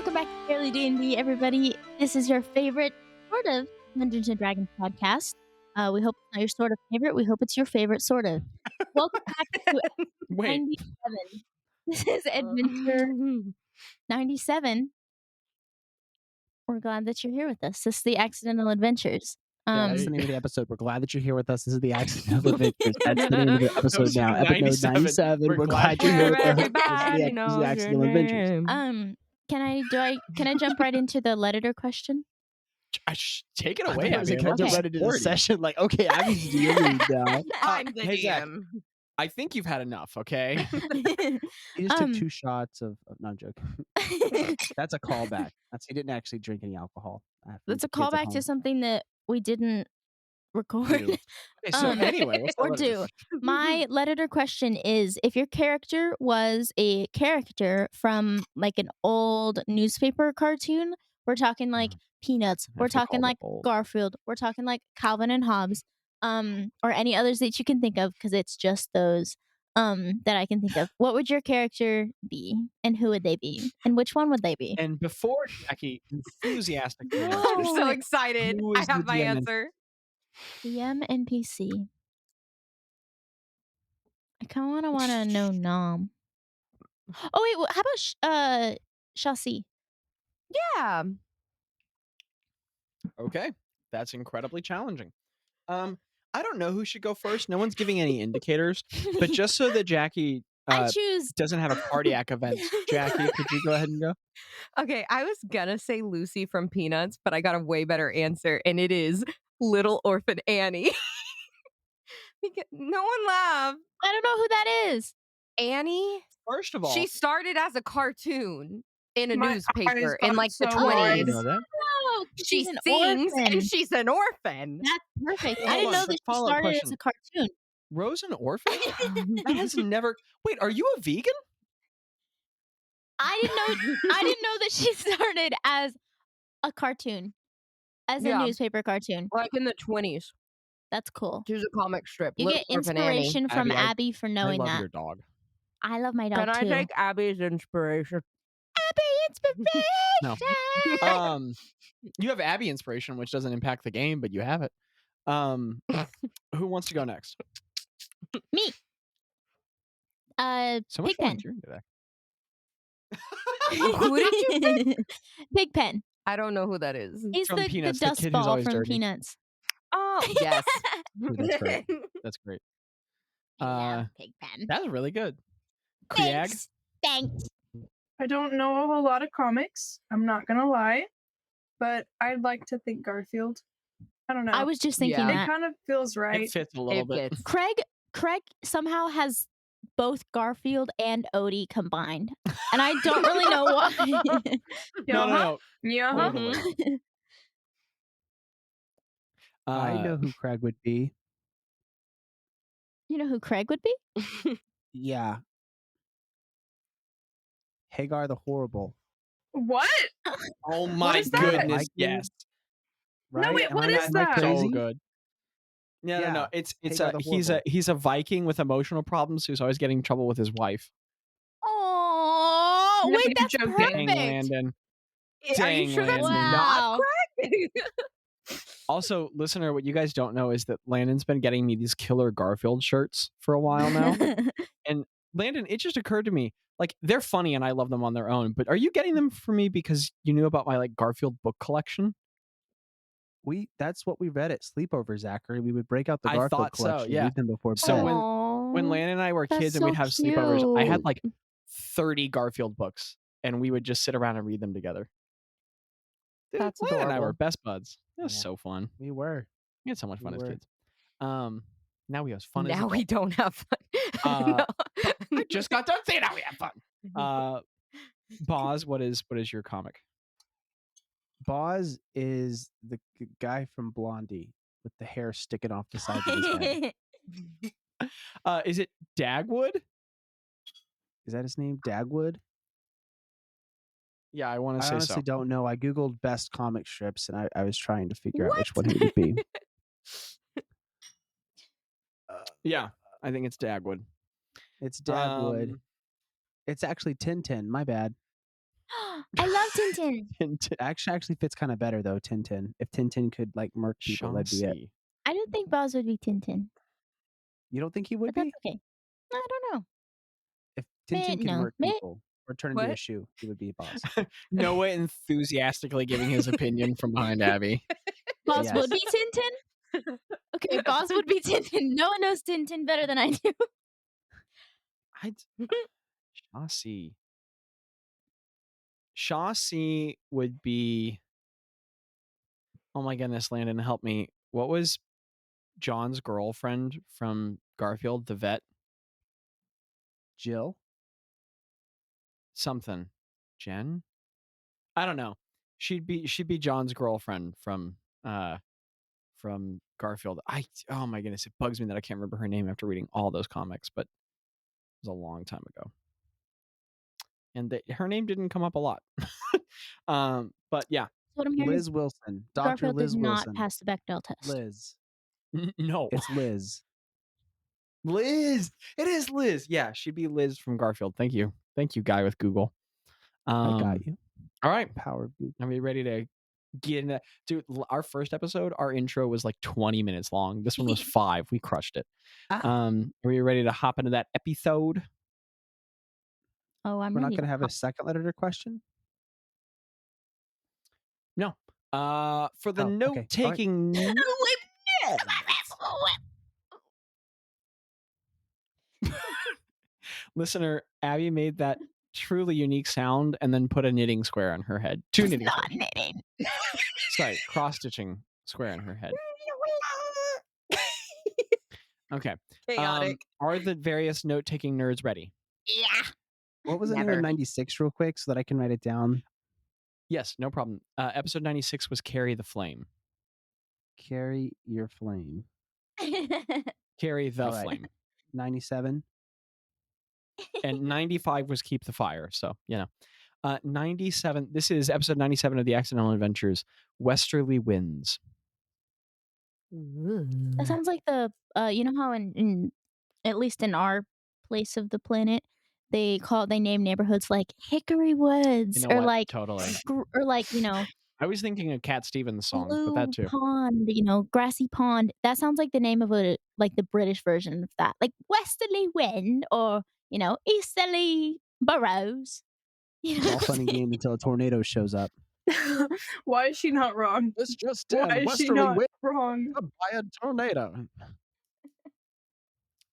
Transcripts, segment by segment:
Welcome back to Fairly D&D, everybody. This is your favorite sort of Dungeons & Dragons podcast. We hope it's not your sort of favorite. We hope it's your favorite sort of. Welcome back to Wait. 97. This is Adventure 97. We're glad that you're here with us. This is the Accidental Adventures. Yeah, that's the name of the episode. We're glad that you're here with us. This is the Accidental Adventures. That's the name of the episode now. Episode 97. We're glad you're here with us. This is the Accidental Adventures. Can I jump right into the Letterer question? Take it away. I was jump right into the session. Like, okay, Abby's doing now. I'm the Hey, Zach. DM. I think you've had enough, okay? He just took 2 shots of no, I'm joking. That's a callback. He didn't actually drink any alcohol. That's a callback to something that we didn't record. Okay, so anyway, what's the or do. My Letterer question is, if your character was a character from like an old newspaper cartoon, we're talking like Peanuts, we're talking like Garfield, we're talking like Calvin and Hobbes, or any others that you can think of, because it's just those that I can think of. What would your character be, and who would they be, and which one would they be? And before Jackie enthusiastically I'm answers, so excited. Who I is have the my DM? answer. DM NPC. I kind of want to know Nom. Oh wait, how about Jaci? Yeah. okay, that's incredibly challenging. I don't know who should go first. No one's giving any indicators, but just so that Jackie I choose. doesn't have a cardiac event, Jackie, could you go ahead and go? Okay, I was gonna say Lucy from Peanuts, but I got a way better answer, and it is Little Orphan Annie. Because no one laughed. I don't know who that is. Annie? First of all, She started as a cartoon in a My newspaper eyes in got like the so 20s. wide. you know that? Oh, She she's an sings orphan. and she's an orphan. That's perfect. Hold I didn't on, know but that she follow-up started as question. a cartoon. Rose an orphan? That has never. Wait, are you a vegan? I didn't know that she started as a cartoon, as a Yeah. newspaper cartoon. Like in the 20s. That's cool. She was a comic strip. You Little get Orphan Annie. inspiration from Abby, Abby for knowing I love that. your dog. I love my dog Can I too. take Abby's inspiration? Abby inspiration. No. You have Abby inspiration, which doesn't impact the game, but you have it. Who wants to go next? Me. So much Pigpen. volunteering today. Who did you say? Pigpen. I don't know who that is. He's From the Peanuts, the dust kid who's ball always from dirty. Peanuts. Oh, yes. Ooh, that's great. That's great. Pigpen. That's really good. Kriag? Thanks. I don't know a whole lot of comics. I'm not gonna lie, but I'd like to think Garfield. I don't know. I was just thinking Yeah. It that. kind of feels right. It fits a little It bit. fits. Craig somehow has both Garfield and Odie combined, and I don't really know why. No. Yeah. Totally. I know who Craig would be. You know who Craig would be? Yeah. Hagar the Horrible. What? Oh my is that? goodness, Like you? yes. Right? wait, Am what I is not- am I that? So crazy? good. No. Yeah. It's Hagar the he's Horrible. a Viking with emotional problems who's always getting in trouble with his wife. Oh, No, wait, you're that's joking. Dang, perfect. Landon. Are you Dang, sure that's Landon. not Wow. Craig? Also, listener, what you guys don't know is that Landon's been getting me these killer Garfield shirts for a while now. Landon, it just occurred to me, like, they're funny and I love them on their own, but are you getting them for me because you knew about my like Garfield book collection? That's what we read at sleepover, Zachary. We would break out the I Garfield thought so, collection, yeah. read them before So bed. when Landon and I were That's kids and we'd so have sleepovers, I had cute. like 30 Garfield books and we would just sit around and read them together. Dude, That's Landon and I were adorable. best buds. It was Yeah. so fun. We were. We had so much We fun as were. kids. Now we have fun as Now we adults. don't have fun. Uh, No. I just got done saying now we have fun. Bazz, what is your comic? Bazz is the guy from Blondie with the hair sticking off the side of his head. Is it Dagwood? Is that his name? Dagwood? Yeah, I want to I say honestly so. don't know. I googled best comic strips and I was trying to figure out which one he would be. Yeah, I think it's Dagwood. It's Dagwood. Um, It's actually Tintin. My bad. I love Tintin. Actually fits kind of better though. Tintin. If Tintin could like murk people, that'd be it. Jaci. I don't think Bazz would be Tintin, You don't think he would but that's be? okay. I don't know. If Tintin could No. murk people or turn into a What? shoe, he would be Bazz. Noah enthusiastically giving his opinion from behind Abby. Bazz Yes. would be Tintin? Okay, Bazz would be Tintin. No one knows Tintin better than I do. Jaci. Jaci would be. Oh my goodness, Landon, help me. What was John's girlfriend from Garfield, the vet? Jill? Something. Jen? I don't know. She'd be John's girlfriend from Garfield. Oh my goodness, it bugs me that I can't remember her name after reading all those comics, but it was a long time ago. And her name didn't come up a lot. But yeah. What I'm hearing Liz is Wilson. Dr. Garfield Liz did not Wilson. pass the Bechdel test. Liz. No. It's Liz. Liz. It is Liz. Yeah, she'd be Liz from Garfield. Thank you. Thank you, guy with Google. I got you. All right. Power of Google. Are we ready to get in that? Dude, our first episode, our intro was like 20 minutes long. This one was 5. We crushed it. Are we ready to hop into that episode? Oh, I'm We're not ready. going to have a second letter question? No. For the Oh, okay. note-taking... Listener, Abby made that truly unique sound and then put a knitting square on her head. 2 knitting Not squares. knitting. Sorry, cross-stitching square on her head. Okay. Chaotic. Are the various note-taking nerds ready? Yeah. What was the name Never. of 96 real quick so that I can write it down? Yes, no problem. Episode 96 was Carry the Flame. Carry your flame. Carry the All right. Flame. 97. And 95 was Keep the Fire. So, 97. This is episode 97 of the Accidental Adventures, Westerly Winds. That sounds like the you know how in at least in our place of the planet they name neighborhoods like Hickory Woods You know or what? like Totally. or like I was thinking of Cat Stevens songs, but Blue that too. Pond, Grassy Pond. That sounds like the name of the British version of that, like Westerly Wind or Easterly Burrows. It's all fun and games until a tornado shows up. Why is she not wrong? It's just Why is she not wrong? by a tornado.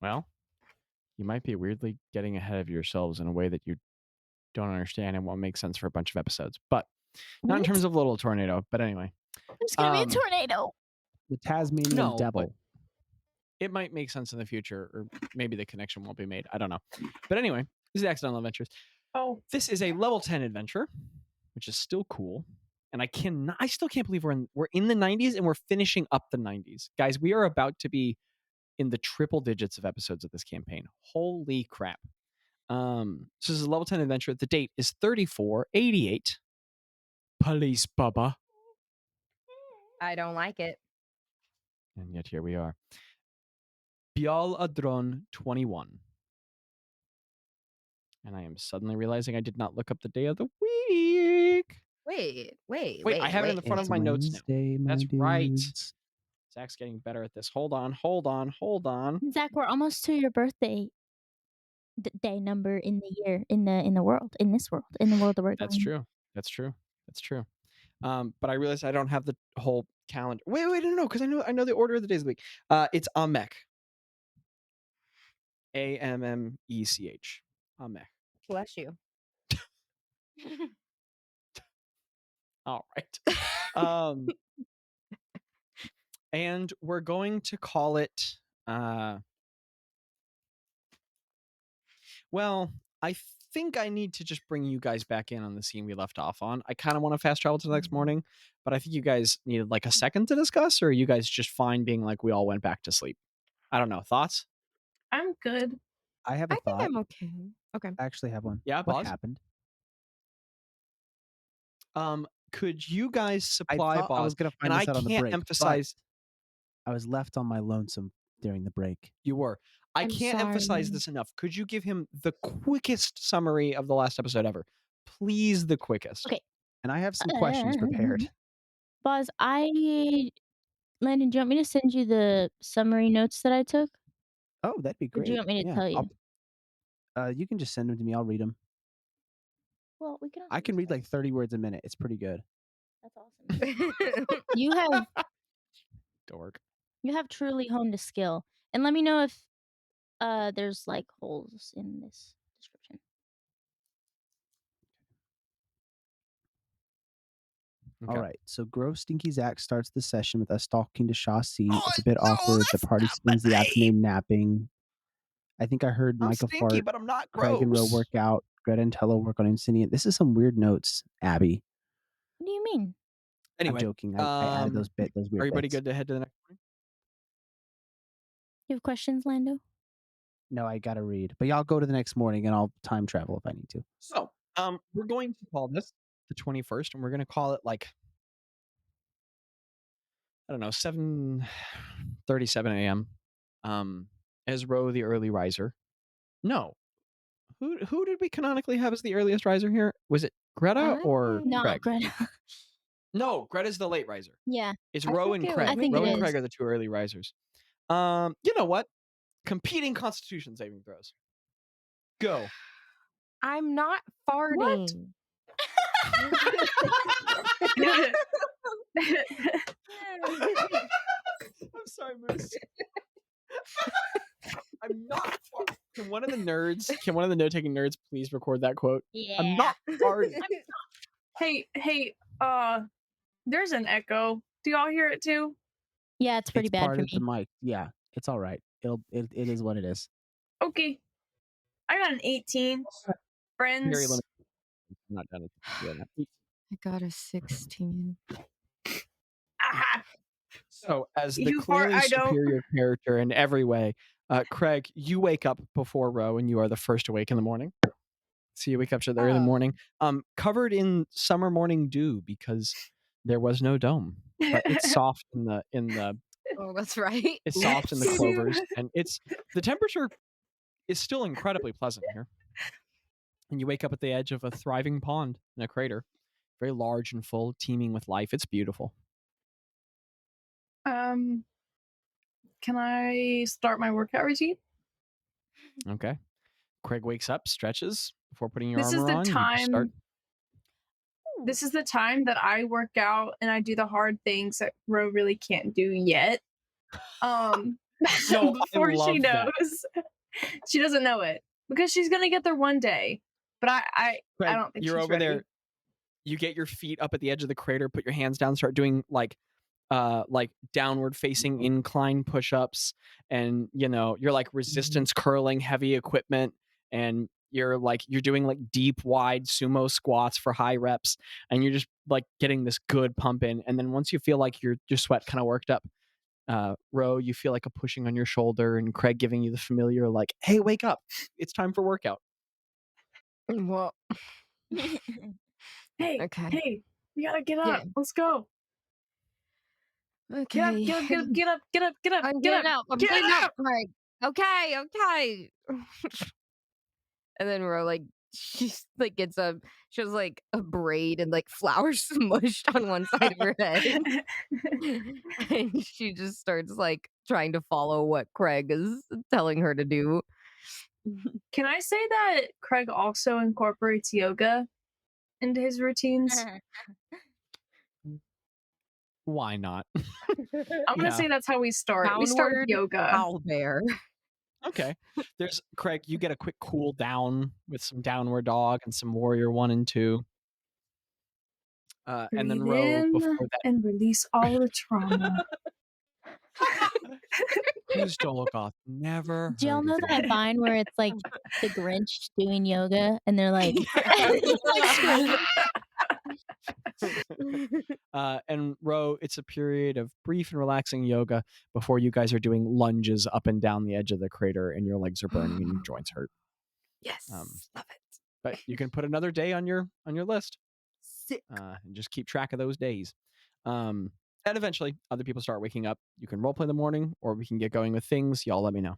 Well, you might be weirdly getting ahead of yourselves in a way that you don't understand and won't make sense for a bunch of episodes. But not in What? terms of little tornado. But anyway. There's gonna be a tornado. The Tasmanian No, devil. It might make sense in the future, or maybe the connection won't be made. I don't know. But anyway, this is Accidental Adventures. Oh, This is a level 10 adventure, which is still cool. And I still can't believe we're in the 90s and we're finishing up the 90s. Guys, we are about to be in the triple digits of episodes of this campaign. Holy crap. So this is a level 10 adventure. The date is 3488. Police Bubba. I don't like it. And yet here we are. Bial Adron 21. And I am suddenly realizing I did not look up the day of the week. Wait. I have it in the front of It's my notes now. Wednesday, my That's right. dudes. Zach's getting better at this. Hold on. Zach, we're almost to your birthday day number in the year, in the world, in this world, in the world that we're That's going. true. But I realized I don't have the whole calendar. Wait, no, because I know the order of the days of the week. It's Amech. Ammech. Amech. Bless you. All right. And we're going to call it well, I think I need to just bring you guys back in on the scene we left off on. I kind of want to fast travel to the next morning, but I think you guys needed like a second to discuss, or are you guys just fine being like we all went back to sleep? I don't know. Thoughts? I'm good. I have a I think thought. I'm okay. Okay. I actually have one. Yeah, What Bazz? happened? Could you guys I supply thought I Bazz? was going to And find I this out on the can't break. emphasize but I was left on my lonesome during the break. you were. I I'm can't emphasize sorry. this enough. Could you give him the quickest summary of the last episode ever? please the quickest. Okay. And I have some questions prepared. Bazz, Landon, do you want me to send you the summary notes that I took? Oh, that'd be Or great. do you want me to tell you? You can just send them to me. I'll read them. Well, we can. I can read like 30 words a minute. It's pretty good. That's awesome. You have Dork. You have truly honed a skill. And let me know if there's like holes in this description. Okay. All right. So Gross Stinky Zach starts the session with us talking to Jaci. It's a bit awkward. The party spends the afternoon napping. I think I heard I'm Mika stinky, fart. but I'm not Craig and Ro gross. work out. Greta and Tello work on Insidiant. This is some weird notes, Abby. What do you mean? Anyway, I'm joking. I added those weird everybody bits. good to head to the next one? You have questions, Lando? No, I gotta read. But y'all go to the next morning and I'll time travel if I need to. So, we're going to call this the 21st, and we're going to call it like, I don't know, 7:37 a.m. As Ro the early riser. No. Who did we canonically have as the earliest riser here? Was it Greta or No, Craig? Greta. No, Greta's the late riser. Yeah. It's I Ro think and it Craig. I think Ro it and is. Craig are the two early risers. You know what? Competing Constitution saving throws. Go. I'm not farting. I'm sorry, Moose. I'm not farting. Can one of the note-taking nerds please record that quote? Yeah. I'm not farting. Hey, there's an echo. Do y'all hear it too? Yeah, it's pretty bad part for of the me. mic. Yeah, it's all right. It is what it is. Okay. I got an 18. Very Friends. limited. I'm not done. I got a 16. Ah, So, as the You fart, clearly I don't. superior character in every way, Craig, you wake up before Ro, and you are the first awake in the morning. So you wake up to the early morning, covered in summer morning dew because there was no dome, but it's soft in the. Oh, that's right. It's soft in the clovers, and the temperature is still incredibly pleasant here. And you wake up at the edge of a thriving pond in a crater, very large and full, teeming with life. It's beautiful. Can I start my workout routine? Okay. Craig wakes up, stretches before putting your This is armor the on. You just start. time. This is the time that I work out and I do the hard things that Ro really can't do yet. No, Before I love she that. knows, she doesn't know it because she's gonna get there one day. But I Craig, don't think you're she's over ready. there. You get your feet up at the edge of the crater, put your hands down, start doing like downward facing incline push-ups, and you're like resistance curling heavy equipment, and you're doing like deep wide sumo squats for high reps, and you're just like getting this good pump in. And then once you feel like your sweat kind of worked up, Ro, you feel like a pushing on your shoulder, and Craig giving you the familiar like, hey, wake up, it's time for workout. Well, Hey, okay. hey, you gotta get up. Yeah. Let's go. Okay. Get up. I'm Get getting up. up. I'm Get getting up. up. All right. Okay. And then we're like, she's like gets up. She has like a braid and like flowers smushed on one side of her head. And she just starts like trying to follow what Craig is telling her to do. Can I say that Craig also incorporates yoga into his routines? Why not? I'm gonna Yeah. say that's how we start. We start with Downward yoga. owlbear. Okay. There's Craig, you get a quick cool down with some downward dog and some warrior 1 and 2. And then Breathe Ro in before that. and release all the trauma. Who's Dologoth? Never. Do y'all heard know of that him. vine where it's like the Grinch doing yoga and they're like, And Ro, it's a period of brief and relaxing yoga before you guys are doing lunges up and down the edge of the crater, and your legs are burning and your joints hurt. Yes. Love it. But you can put another day on your list. Sick. And just keep track of those days. And eventually other people start waking up. You can roleplay in the morning, or we can get going with things. Y'all let me know.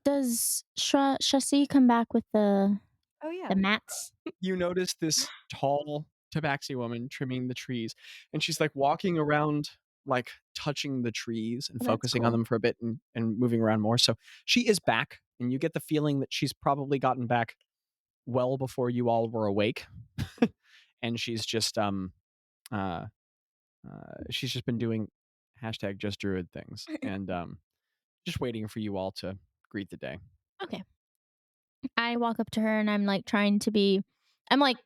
does Jaci come back with the Oh yeah. the mats. You notice this tall tabaxi woman trimming the trees, and she's like walking around, like touching the trees and Oh, that's focusing on cool. them for a bit and moving around more. So she is back, and you get the feeling that she's probably gotten back well before you all were awake. And she's just uh she's just been doing hashtag just druid things and just waiting for you all to greet the day. Okay. I walk up to her and I'm like trying to be I'm like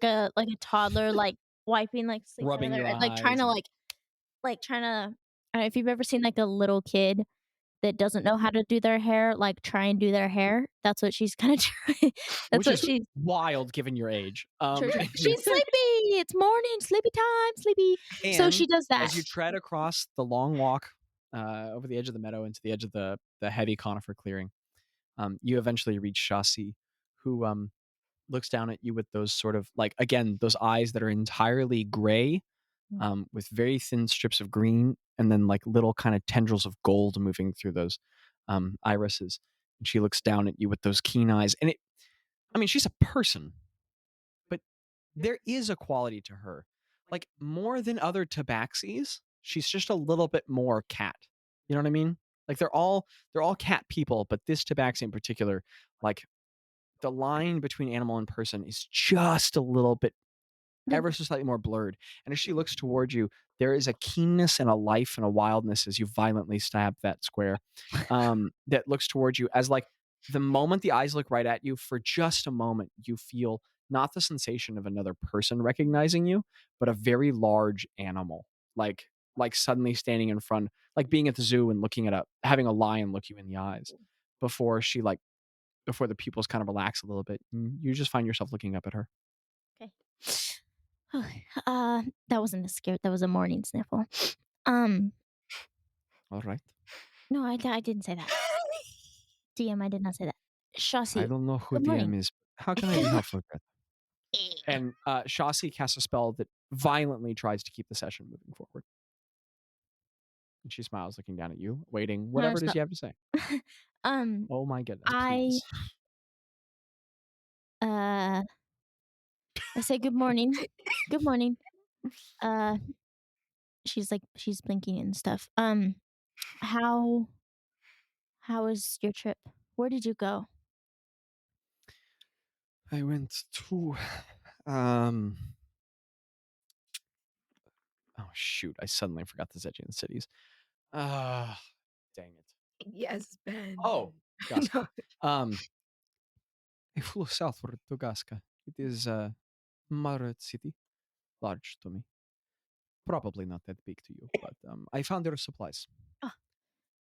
a toddler, like wiping like sleep out of Rubbing their your like trying eyes to and trying to I don't know if you've ever seen like a little kid that doesn't know how to do their hair, like try and do their hair. That's what she's kind of trying. That's which what is she's wild given your age. she's sleepy. It's morning, sleepy time, sleepy. So she And does that. as you tread across the long walk over the edge of the meadow into the edge of the heavy conifer clearing, you eventually reach Jaci, who looks down at you with those sort of like, again, those eyes that are entirely gray, with very thin strips of green, and then like little kind of tendrils of gold moving through those irises. And she looks down at you with those keen eyes. And I mean, she's a person, but there is a quality to her. Like more than other tabaxis, she's just a little bit more cat. You know what I mean? Like they're all cat people, but this tabaxi in particular, like the line between animal and person is just a little bit ever so slightly more blurred. And as she looks toward you, there is a keenness and a life and a wildness as you violently stab that square, that looks towards you as like the moment the eyes look right at you, for just a moment, you feel not the sensation of another person recognizing you, but a very large animal, like suddenly standing in front, like being at the zoo and looking at having a lion look you in the eyes before before the pupils kind of relax a little bit. You just find yourself looking up at her. Okay. That wasn't a scare. That was a morning sniffle. Um, All right. no, I didn't say that. DM, I did not say that. I Shasi, don't know who good morning. DM is. How can I be helpful, Gretta? And Shasi casts a spell that violently tries to keep the session moving forward. And she smiles, looking down at you, waiting whatever it's it is not. you have to say. Um, Oh my goodness, I please. uh, I say good morning. Good morning. Uh, she's blinking and stuff. How was your trip? Where did you go? I went to oh shoot, I suddenly forgot the Zechian cities. Ah, dang it. Yes, Ben. Oh, Gaska. No. I flew southward to Gaska. It is moderate city, large to me. Probably not that big to you, but I found their supplies. Oh,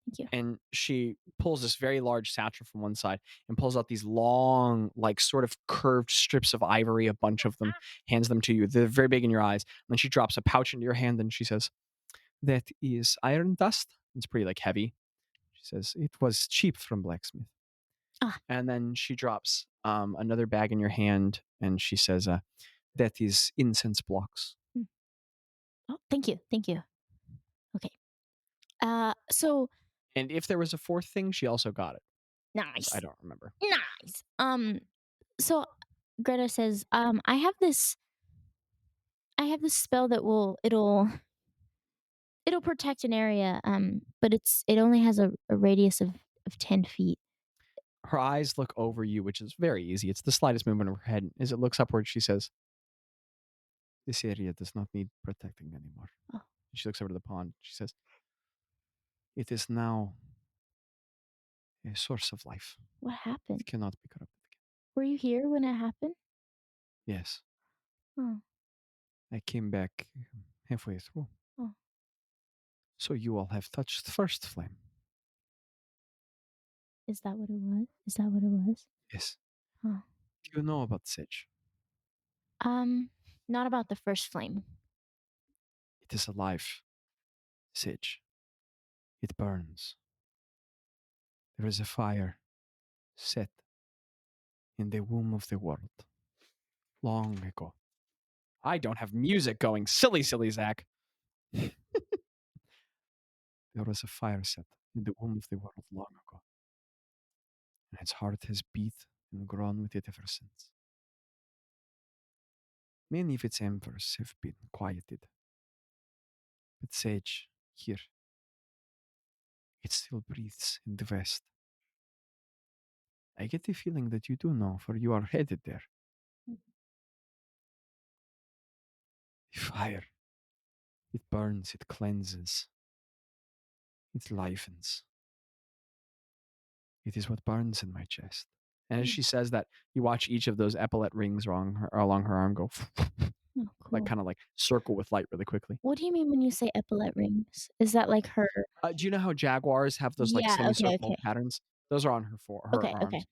thank you. And she pulls this very large satchel from one side and pulls out these long, like sort of curved strips of ivory, a bunch of them, hands them to you. They're very big in your eyes. And then she drops a pouch into your hand and she says, "That is iron dust." It's pretty like heavy. She says, "It was cheap from blacksmith." Ah. And then she drops another bag in your hand and she says, "That is incense blocks." Oh, thank you. Thank you. Okay. So And if there was a fourth thing, she also got it. nice. I don't remember. Nice. So Greta says, I have this spell that it'll protect an area, but it only has a radius of 10 feet. Her eyes look over you, which is very easy. It's the slightest movement of her head. As it looks upward, she says, "This area does not need protecting anymore." Oh. She looks over to the pond. She says, "It is now a source of life. What happened? It cannot be corrupted again." Were you here when it happened? Yes. Oh. I came back halfway through. Oh. So you all have touched the first flame. Is that what it was? Is that what it was? Yes. Huh. Do you know about Sage? Not about the first flame. It is alive. Sage. It burns. There is a fire set in the womb of the world long ago. I don't have music going. Silly, Zach. There was a fire set in the womb of the world long ago. And its heart has beat and grown with it ever since. Many of its embers have been quieted. But Sage, here, it still breathes in the west. I get the feeling that you do know, for you are headed there. The fire. It burns, it cleanses, it livens. It is what burns in my chest. And as she says that, you watch each of those epaulette rings along her arm go, Oh, like cool. kind of like circle with light really quickly. What do you mean when you say epaulette rings? Is that like her? Do you know how jaguars have those like Yeah, okay, semicircle okay. patterns? Those are on her Okay, arms,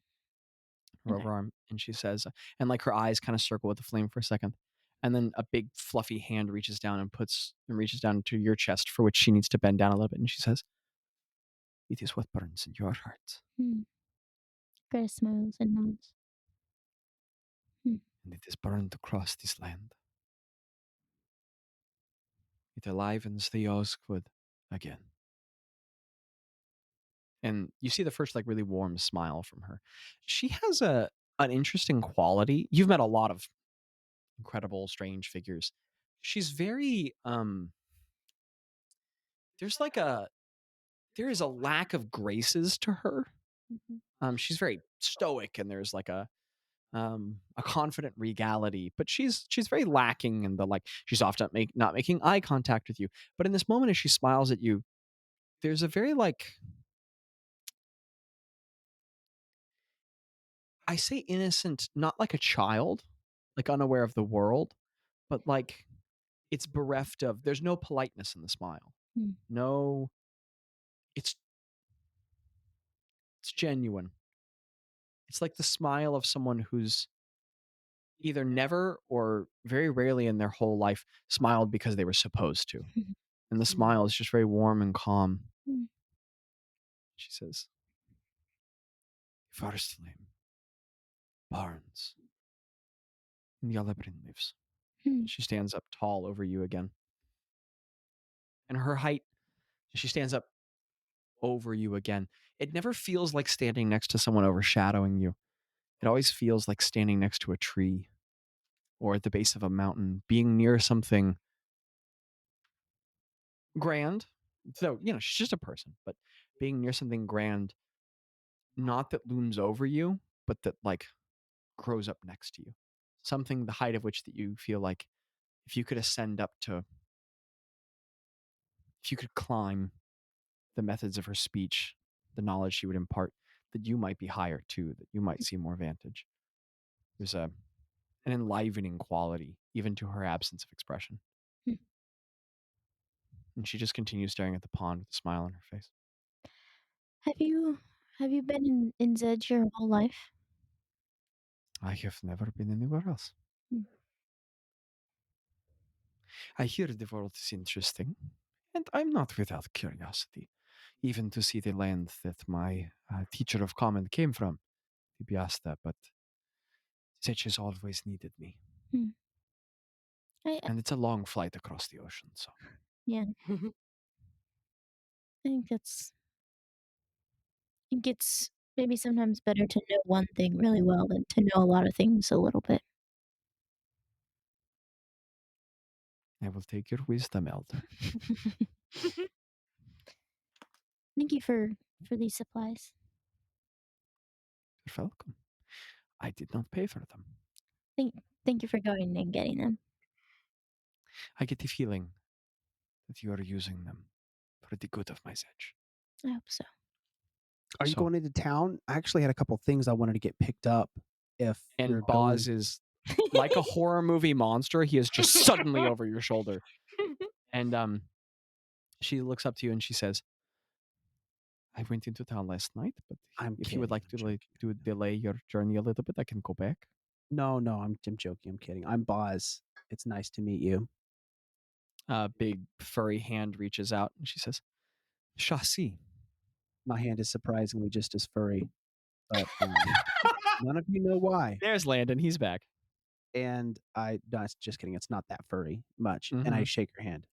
her okay. overarm. And she says, and like her eyes kind of circle with the flame for a second. And then a big fluffy hand reaches down and reaches down to your chest, for which she needs to bend down a little bit. And she says, "It is what burns in your heart." Gretta smiles and nods. And it is burned across this land. It enlivens the Osgood again. And you see the first like really warm smile from her. She has an interesting quality. You've met a lot of incredible, strange figures. She's very there is a lack of graces to her. She's very stoic, and there's like a confident regality, but she's very lacking in the like. She's often not making eye contact with you, but in this moment, as she smiles at you, there's a very like, I say innocent, not like a child, like unaware of the world, but like it's bereft of. There's no politeness in the smile. No, it's genuine. It's like the smile of someone who's either never or very rarely in their whole life smiled because they were supposed to. And the smile is just very warm and calm. She says, "Forest flame, Barnes, and Yellowbrin lives." She stands up tall over you again. And her height, she stands up over you again. It never feels like standing next to someone overshadowing you. It always feels like standing next to a tree or at the base of a mountain, being near something grand. So, she's just a person, but being near something grand, not that looms over you, but that like grows up next to you. Something the height of which that you feel like if you could ascend up to, if you could climb the methods of her speech, the knowledge she would impart, that you might be higher too, that you might see more vantage. There's an enlivening quality even to her absence of expression. And she just continues staring at the pond with a smile on her face. Have you been in Zedge your whole life? I have never been anywhere else. I hear the world is interesting, and I'm not without curiosity, even to see the land that my teacher of common came from, the Biasta, but Zedge has always needed me. And it's a long flight across the ocean, so. Yeah. I think it's maybe sometimes better to know one thing really well than to know a lot of things a little bit. I will take your wisdom, Elder. Thank you for these supplies. You're welcome. I did not pay for them. Thank you for going and getting them. I get the feeling that you are using them for the good of my Zedge. I hope so. Are you going into town? I actually had a couple things I wanted to get picked up. And Bazz is like a horror movie monster. He is just suddenly over your shoulder. And she looks up to you and she says, "I went into town last night, but if you would like to delay your journey a little bit, I can go back." No, I'm joking. I'm kidding. I'm Bazz. It's nice to meet you. A big furry hand reaches out and she says, "Jaci." My hand is surprisingly just as furry, but none of you know why. There's Landon. He's back. And no, it's just kidding. It's not that furry much. And I shake her hand.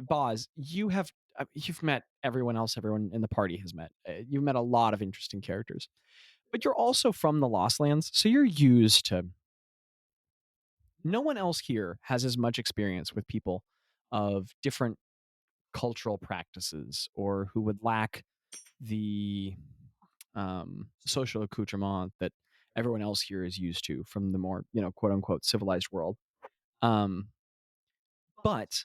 Bazz, you've met everyone else. Everyone in the party has met. You've met a lot of interesting characters, but you're also from the Lost Lands, so you're used to. No one else here has as much experience with people of different cultural practices or who would lack the social accoutrement that everyone else here is used to from the more, quote unquote, civilized world. Um, but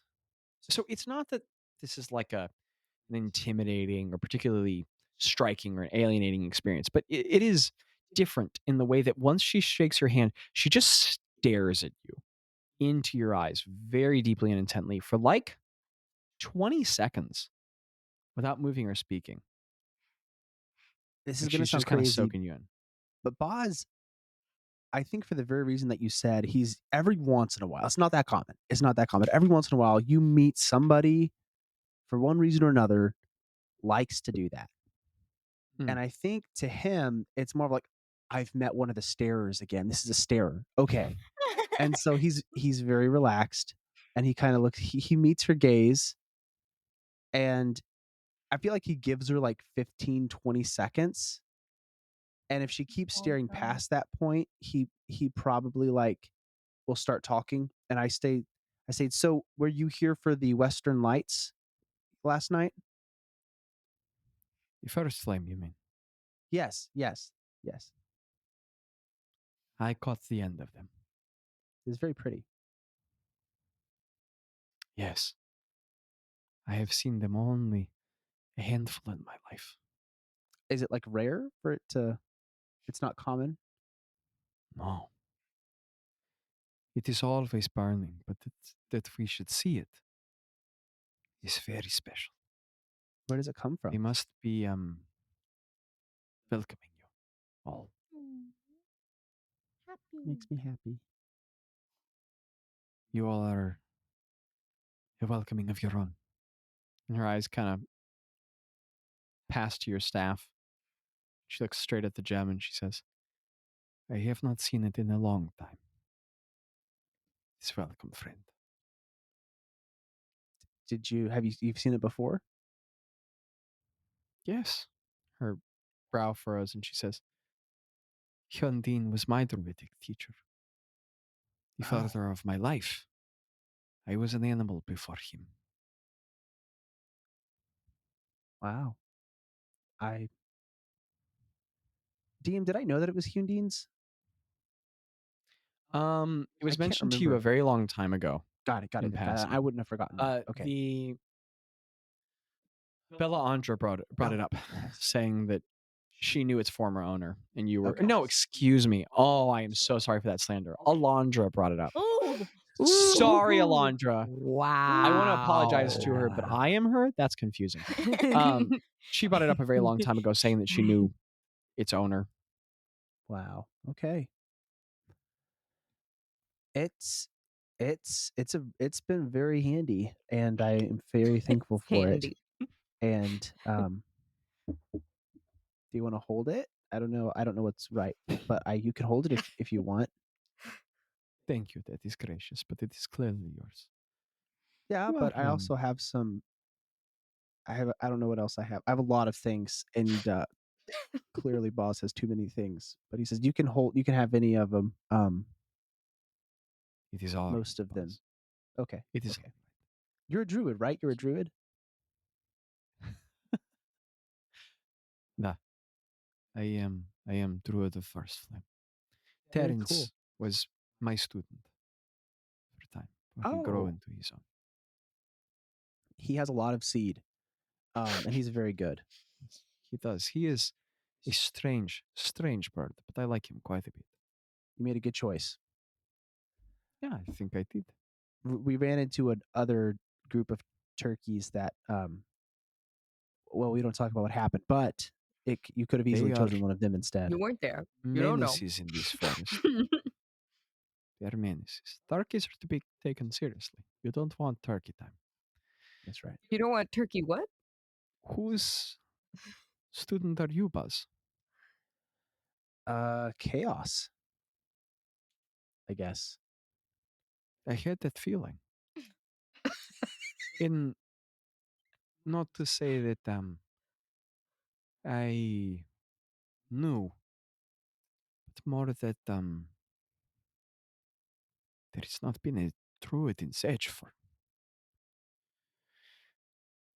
so it's not that this is like an intimidating or particularly striking or alienating experience, but it is different in the way that once she shakes your hand, she just stares at you into your eyes very deeply and intently for like 20 seconds without moving or speaking. This is Like going to she's sound just kind of crazy, soaking you in. but Bazz, I think for the very reason that you said, he's every once in a while. It's not that common. It's not that common. Every once in a while, you meet somebody for one reason or another likes to do that. And I think to him, it's more of like, I've met one of the starers again. This is a starer. Okay. And so he's very relaxed, and he kind of looks. He meets her gaze, and I feel like he gives her like 15, 20 seconds. And if she keeps staring past that point, he probably like will start talking. And I say, so were you here for the Western Lights last night? The first flame, you mean? Yes, yes, yes. I caught the end of them. It's very pretty. Yes. I have seen them only a handful in my life. Is it like rare for it to? It's not common. No. It is always burning, but that we should see it is very special. Where does it come They from? must be welcoming you all. Makes me happy. You all are welcoming of your own. And her eyes kind of pass to your staff. She looks straight at the gem and she says, I have not seen it in a long time. It's welcome, friend. You've seen it before? Yes. Her brow furrows and she says, Hyundin was my druidic teacher, the father of my life. I was an animal before him. Wow. DM, did I know that it was Hyundine's? It was I can't mentioned to you a remember. very long time ago. Got it. In passing. I wouldn't have forgotten that. Okay. The Bella Andra brought it up, saying that she knew its former owner, and you were Okay. no, excuse me. Oh, I am so sorry for that slander. Alondra brought it up. Ooh. Sorry, Alondra. Wow. I want to apologize to her, but I am her. That's confusing. She brought it up a very long time ago, saying that she knew its owner. Wow. Okay. It's been very handy, and I am very thankful for Handy. it. And do you want to hold it? I don't know what's right, but you can hold it if you want. Thank you. That is gracious, but it is clearly yours. Yeah, You but are, I also have some. I don't know what else I have. I have a lot of things, and clearly, Boss has too many things. But he says you can have any of them. It is all most right, of them. Bazz. Okay. It is. Okay. You're a druid, right? You're a druid. Nah, I am druid of first flame. Very Terence cool. was my student for a time. But he grew into his own. He has a lot of seed, and he's very good. He does. He is a strange bird, but I like him quite a bit. You made a good choice. Yeah, I think I did. We ran into another group of turkeys that, well, we don't talk about what happened, but you could have easily chosen one of them instead. You weren't there. You don't know. Menaces in this forest. They are menaces. Turkeys are to be taken seriously. You don't want turkey time. That's right. You don't want turkey what? Whose student are you, Bazz? Chaos, I guess. I had that feeling. In not to say that I knew but more that there has not been a druid in Sage for.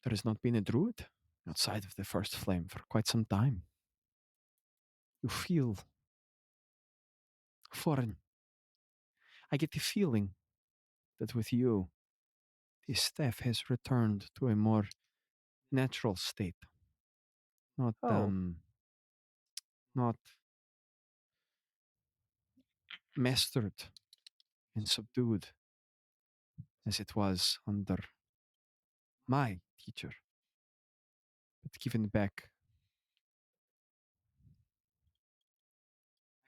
There has not been a druid outside of the first flame for quite some time. You feel foreign. I get the feeling that with you, the staff has returned to a more natural state. Not Oh, not mastered and subdued as it was under my teacher, but given back.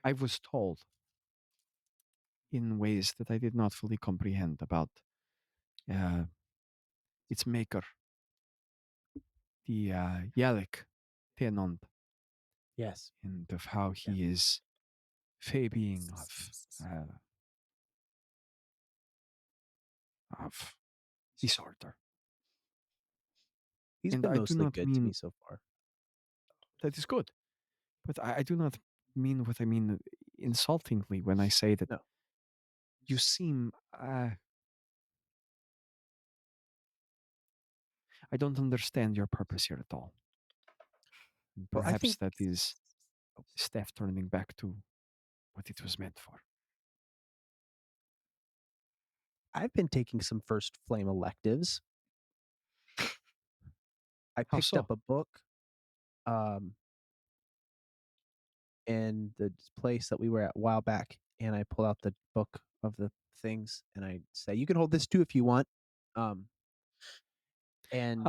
I was told in ways that I did not fully comprehend about uh, its maker, the Yalek Tenond, yes. and of how he is fey being of disorder. He's And been I do mostly not good to me mean so far. that is good, but I do not mean what I mean insultingly when I say that No. you seem. I don't understand your purpose here at all. And Well, I perhaps think that is staff turning back to what it was meant for. I've been taking some first flame electives. I How picked up so? a book um, in the place that we were at a while back, and I pulled out the book of the things, and I say, "You can hold this too if you want." And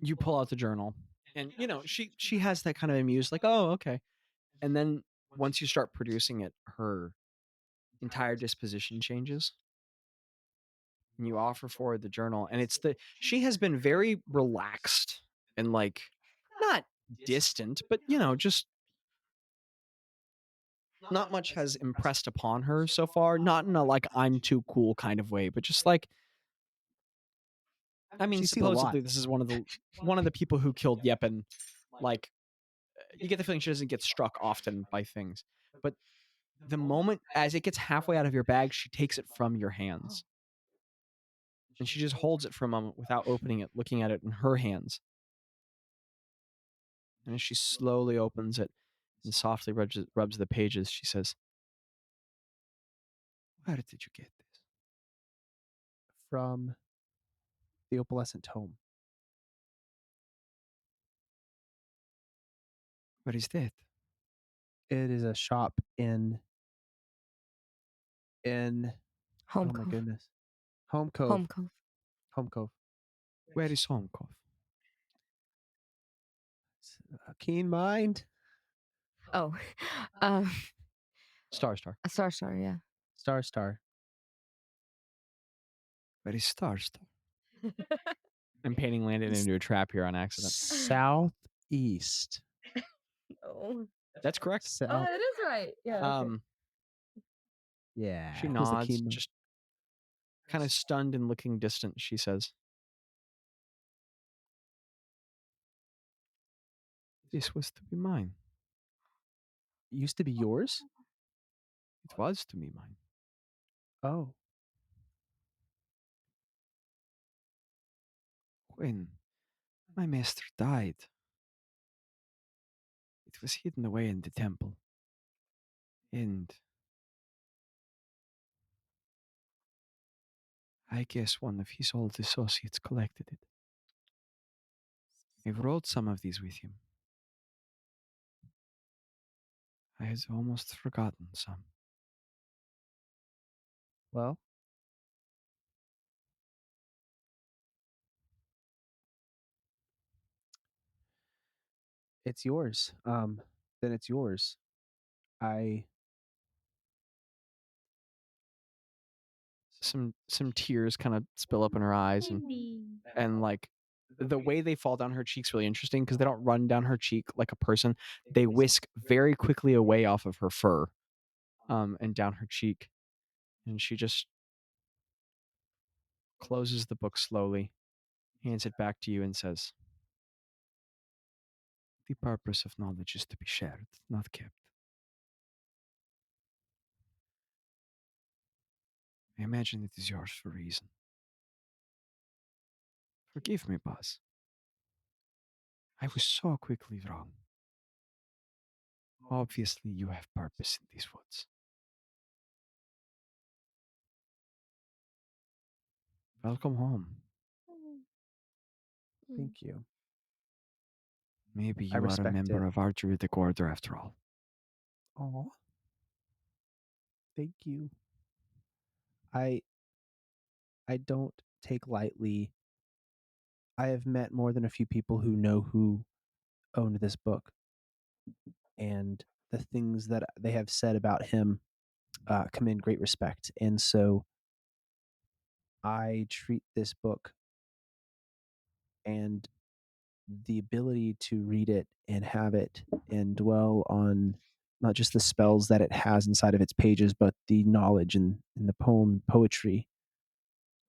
You pull out the journal, and she has that kind of amused, like, oh, okay. And then once you start producing it, her entire disposition changes. And you offer forward the journal, and she has been very relaxed and like not distant, but just not much has impressed upon her so far. Not in a like I'm too cool kind of way, but just like, I mean, she's seen a lot. supposedly this is one of the people who killed Yeppen. Like, you get the feeling she doesn't get struck often by things, but the moment as it gets halfway out of your bag, she takes it from your hands, and she just holds it for a moment without opening it, looking at it in her hands. And as she slowly opens it and softly rubs the pages, she says, "Where did you get this?" From the opalescent tome. "Where is that?" It is a shop in Home oh my Cove. goodness, Home Cove. Home Cove. Home Cove. "Where is Home Cove?" A keen mind. Oh, um, Star. a star. Yeah. Star. "Where is Star?" I'm painting Landon into a trap here on accident. Southeast. Oh, That's correct. South. it is right. Yeah. Okay. Yeah. She he was a nods, keen mind. just kind of stunned and looking distant. She says, "This was to be mine. Used to be yours. It was to be mine. Oh. When my master died, it was hidden away in the temple. And I guess one of his old associates collected it. I wrote some of these with him. I had almost forgotten some." Well. It's yours. Then it's yours. I Some tears kind of spill up in her eyes, and like the way they fall down her cheeks really interesting because they don't run down her cheek like a person. They whisk very quickly away off of her fur, and down her cheek, and she just closes the book slowly, hands it back to you, and says, "The purpose of knowledge is to be shared, not kept. I imagine it is yours for a reason. Forgive me, Bazz. I was so quickly wrong. Obviously, you have purpose in these woods. Welcome home. Thank you. Maybe I you are a respect member it. of our druidic order after all. Oh, thank you. I don't take lightly. I have met more than a few people who know who owned this book, and the things that they have said about him command great respect. And so I treat this book and the ability to read it and have it and dwell on not just the spells that it has inside of its pages, but the knowledge and the poetry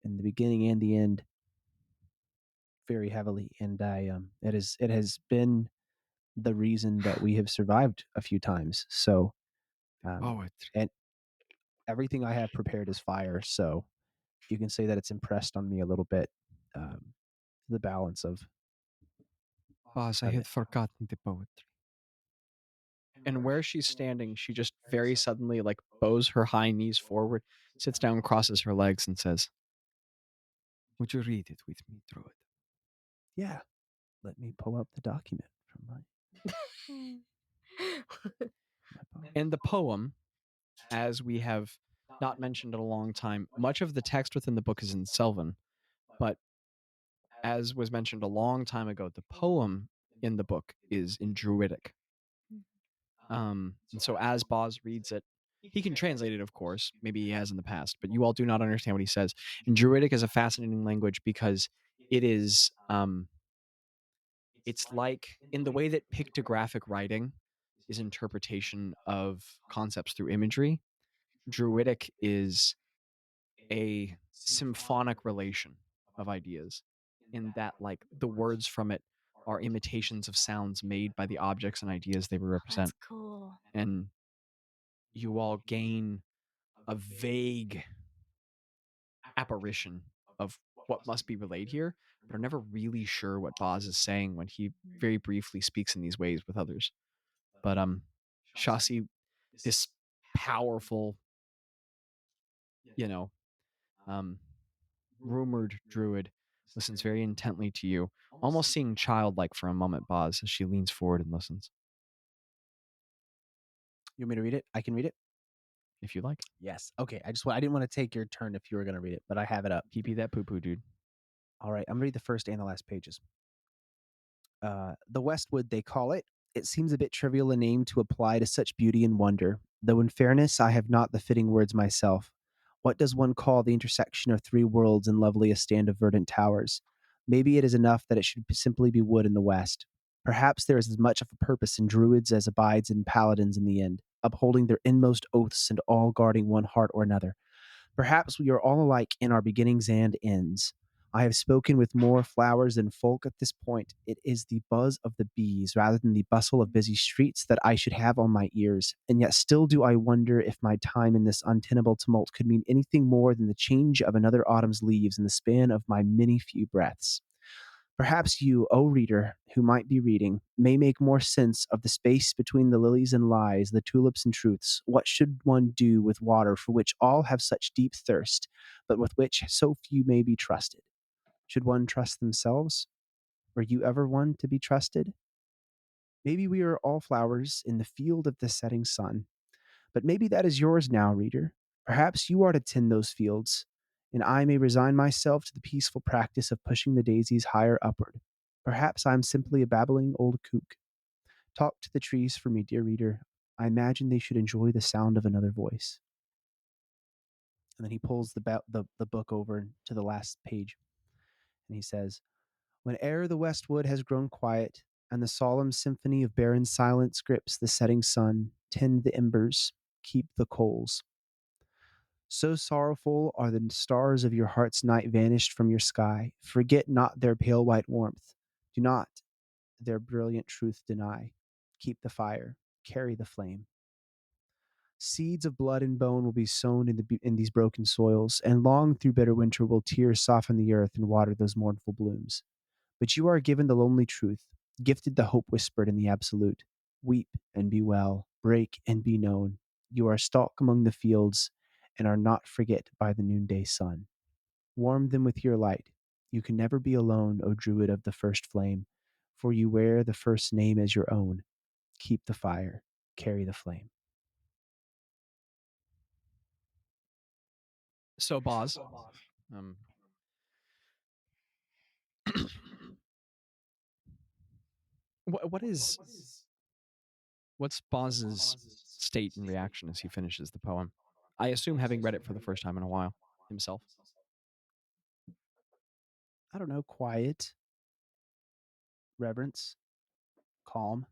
in the beginning and the end very heavily. And it has been the reason that we have survived a few times. So Poetry. and everything I have prepared is fire. So you can say that it's impressed on me a little bit. The balance of Bazz, I of had it. forgotten the poetry. And where she's standing, she just very suddenly like bows her high knees forward, sits down, crosses her legs, and says, "Would you read it with me, Druid?" Yeah. Let me pull up the document from my phone. And the poem, as we have not mentioned in a long time, much of the text within the book is in Sylvan, but as was mentioned a long time ago, the poem in the book is in Druidic. And so as Boz reads it, he can translate it, of course. Maybe he has in the past, but you all do not understand what he says. And Druidic is a fascinating language because it is, it's like in the way that pictographic writing is interpretation of concepts through imagery. Druidic is a symphonic relation of ideas in that like the words from it are imitations of sounds made by the objects and ideas they represent. That's cool. And you all gain a vague apparition of what must be relayed here, but are never really sure what Boz is saying when he very briefly speaks in these ways with others. But Jaci, this powerful, you know, um, rumored druid, listens very intently to you, almost seeing childlike for a moment, Boz, as she leans forward and listens. You want me to read it? I can read it. If you like. Yes. Okay. I didn't want to take your turn if you were going to read it, but I have it up. PP that poo poo, dude. All right. I'm going to read the first and the last pages. The Westwood, they call it. It seems a bit trivial a name to apply to such beauty and wonder, though in fairness, I have not the fitting words myself. What does one call the intersection of three worlds and lovely a stand of verdant towers? Maybe it is enough that it should simply be wood in the West. Perhaps there is as much of a purpose in druids as abides in paladins in the end, upholding their inmost oaths and all guarding one heart or another. Perhaps we are all alike in our beginnings and ends. I have spoken with more flowers than folk at this point. It is the buzz of the bees rather than the bustle of busy streets that I should have on my ears. And yet still do I wonder if my time in this untenable tumult could mean anything more than the change of another autumn's leaves in the span of my many few breaths. Perhaps you, O reader, who might be reading, may make more sense of the space between the lilies and lies, the tulips and truths. What should one do with water for which all have such deep thirst, but with which so few may be trusted? Should one trust themselves? Were you ever one to be trusted? Maybe we are all flowers in the field of the setting sun, but maybe that is yours now, reader. Perhaps you are to tend those fields, and I may resign myself to the peaceful practice of pushing the daisies higher upward. Perhaps I am simply a babbling old kook. Talk to the trees for me, dear reader. I imagine they should enjoy the sound of another voice. And then he pulls the book over to the last page, and he says, Whene'er the westwood has grown quiet, and the solemn symphony of barren silence grips the setting sun, tend the embers, keep the coals. So sorrowful are the stars of your heart's night vanished from your sky. Forget not their pale white warmth. Do not their brilliant truth deny. Keep the fire, carry the flame. Seeds of blood and bone will be sown in these broken soils, and long through bitter winter will tears soften the earth and water those mournful blooms. But you are given the lonely truth, gifted the hope whispered in the absolute. Weep and be well, break and be known. You are stalk among the fields, and are not forget by the noonday sun. Warm them with your light. You can never be alone, O druid of the first flame, for you wear the first name as your own. Keep the fire, carry the flame. So Bazz, what's Bozz's state and reaction as he finishes the poem? I assume having read it for the first time in a while himself. I don't know, quiet, reverence, calm,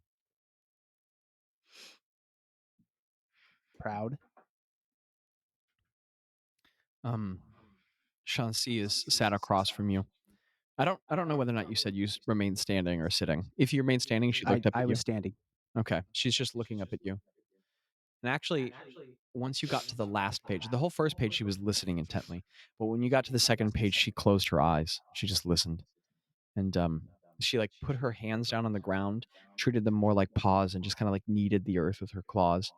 proud. Shanxi is sat across from you. I don't know whether or not you said you remained standing or sitting. If you remained standing, she looked up at I you. was standing. Okay, she's just looking up at you. And actually, once you got to the last page, the whole first page, she was listening intently. But when you got to the second page, she closed her eyes. She just listened. And she like put her hands down on the ground, treated them more like paws, and just kind of like kneaded the earth with her claws,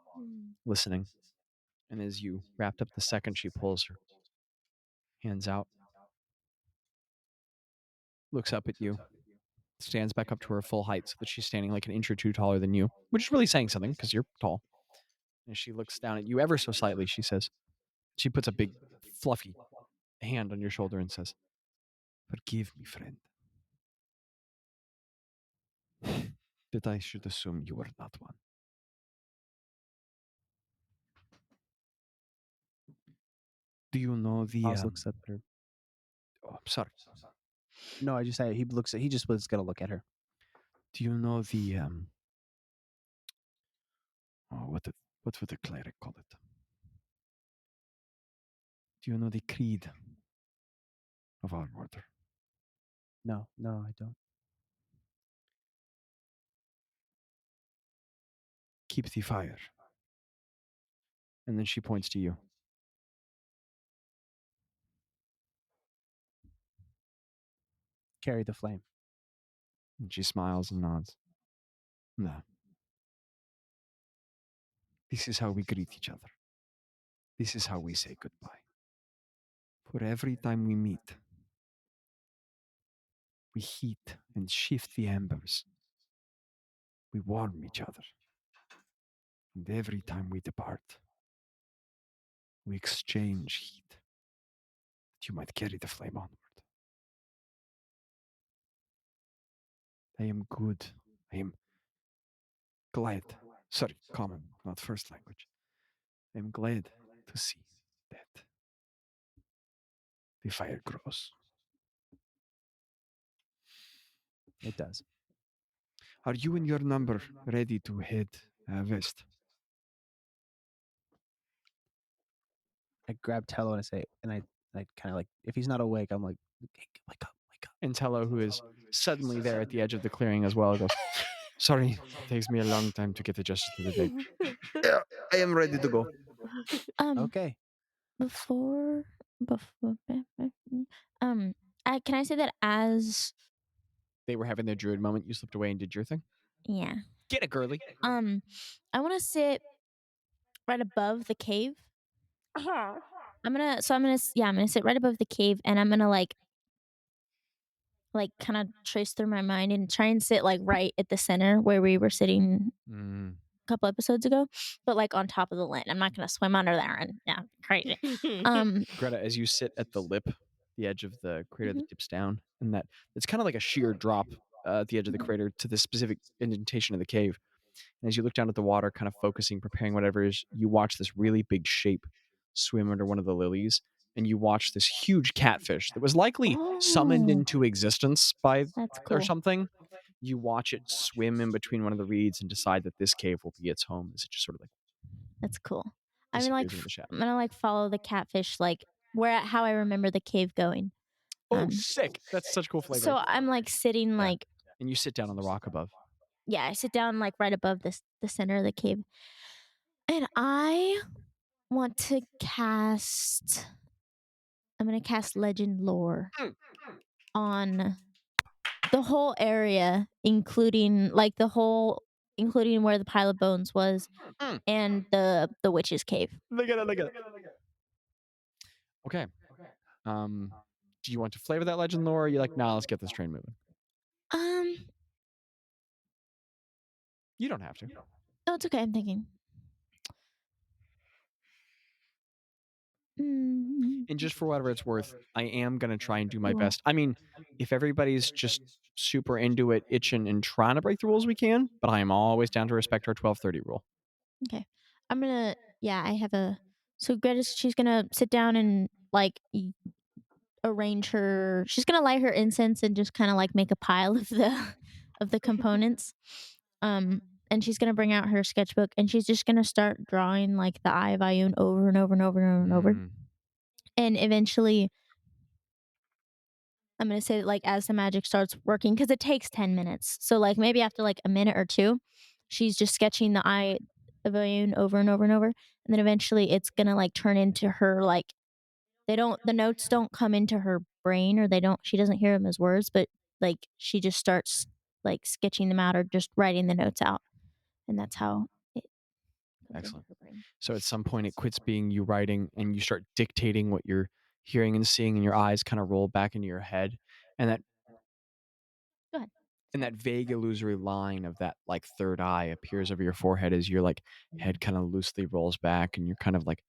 listening. And as you wrapped up the second, she pulls her hands out, looks up at you, stands back up to her full height so that she's standing like an inch or two taller than you, which is really saying something because you're tall. And she looks down at you ever so slightly. She puts a big, fluffy hand on your shoulder and says, "Forgive me, friend, that I should assume you were not one. Do you know the... Oz looks up at her. Oh, I'm sorry. No, I just say he just was gonna look at her. Do you know the... what would the cleric call it? Do you know the creed of our order? No, I don't. Keep the fire. And then she points to you. Carry the flame. And she smiles and nods. No. This is how we greet each other. This is how we say goodbye. For every time we meet, we heat and shift the embers. We warm each other. And every time we depart, we exchange heat that you might carry the flame onward. I am good. I am glad. Sorry, common, not first language. I am glad to see that the fire grows. It does. Are you and your number ready to head west? I grab Tello and I say, and I kind of like, if he's not awake, I'm like, hey, wake up. And Tello, who is suddenly there at the edge of the clearing as well, goes, "Sorry, it takes me a long time to get adjusted to the day. Yeah, I am ready to go." Okay. Before, can I say that as They were having their druid moment. You slipped away and did your thing. yeah. Get it, girly. I want to sit right above the cave. I'm gonna sit right above the cave, and I'm gonna like kind of trace through my mind and try and sit like right at the center where we were sitting a couple episodes ago, but like on top of the land. I'm not gonna swim under there and crazy. Greta, as you sit at the lip, the edge of the crater that dips down, and it's kind of like a sheer drop at the edge of the crater to the specific indentation of the cave. And as you look down at the water, kind of focusing, preparing whatever it is, you watch this really big shape swim under one of the lilies, and you watch this huge catfish that was likely summoned into existence by That's cool. or something. You watch it swim in between one of the reeds and decide that this cave will be its home. As it just sort of like That's cool. disappears into the shadow. I'm gonna like follow the catfish like how I remember the cave going. Oh, sick! That's such cool flavor. So I'm like sitting like, and you sit down on the rock above. I sit down like right above the center of the cave. And I want to cast. I'm gonna cast Legend Lore on the whole area, including including where the pile of bones was, Mm. and the witch's cave. Look at it. Okay. Do you want to flavor that legend lore, or are you like, nah, let's get this train moving? Um, You don't have to. no, it's okay. I'm thinking. Mm, And just for whatever it's worth, I am going to try and do my Cool. best. I mean, if everybody's just super into it, itching, and trying to break the rules, we can, but I am always down to respect our 12:30 rule. Okay. I'm gonna. Yeah, I have a. So she's gonna sit down and like arrange her. She's gonna light her incense and just kind of like make a pile of the components. And she's gonna bring out her sketchbook and she's just gonna start drawing like the Eye of Ioun over and over and over and over and over. Mm. And eventually, I'm gonna say that like as the magic starts working, because it takes 10 minutes. So like maybe after like a minute or two, she's just sketching the Eye of Ioun over and over and over. And then eventually it's gonna like turn into her like the notes don't come into her brain, or she doesn't hear them as words, but like she just starts like sketching them out or just writing the notes out. And that's how it comes into Excellent. her brain. So at some point, it quits being you writing and you start dictating what you're hearing and seeing, and your eyes kind of roll back into your head. And that Go ahead. and that vague illusory line of that like third eye appears over your forehead as your like head kind of loosely rolls back and you're kind of like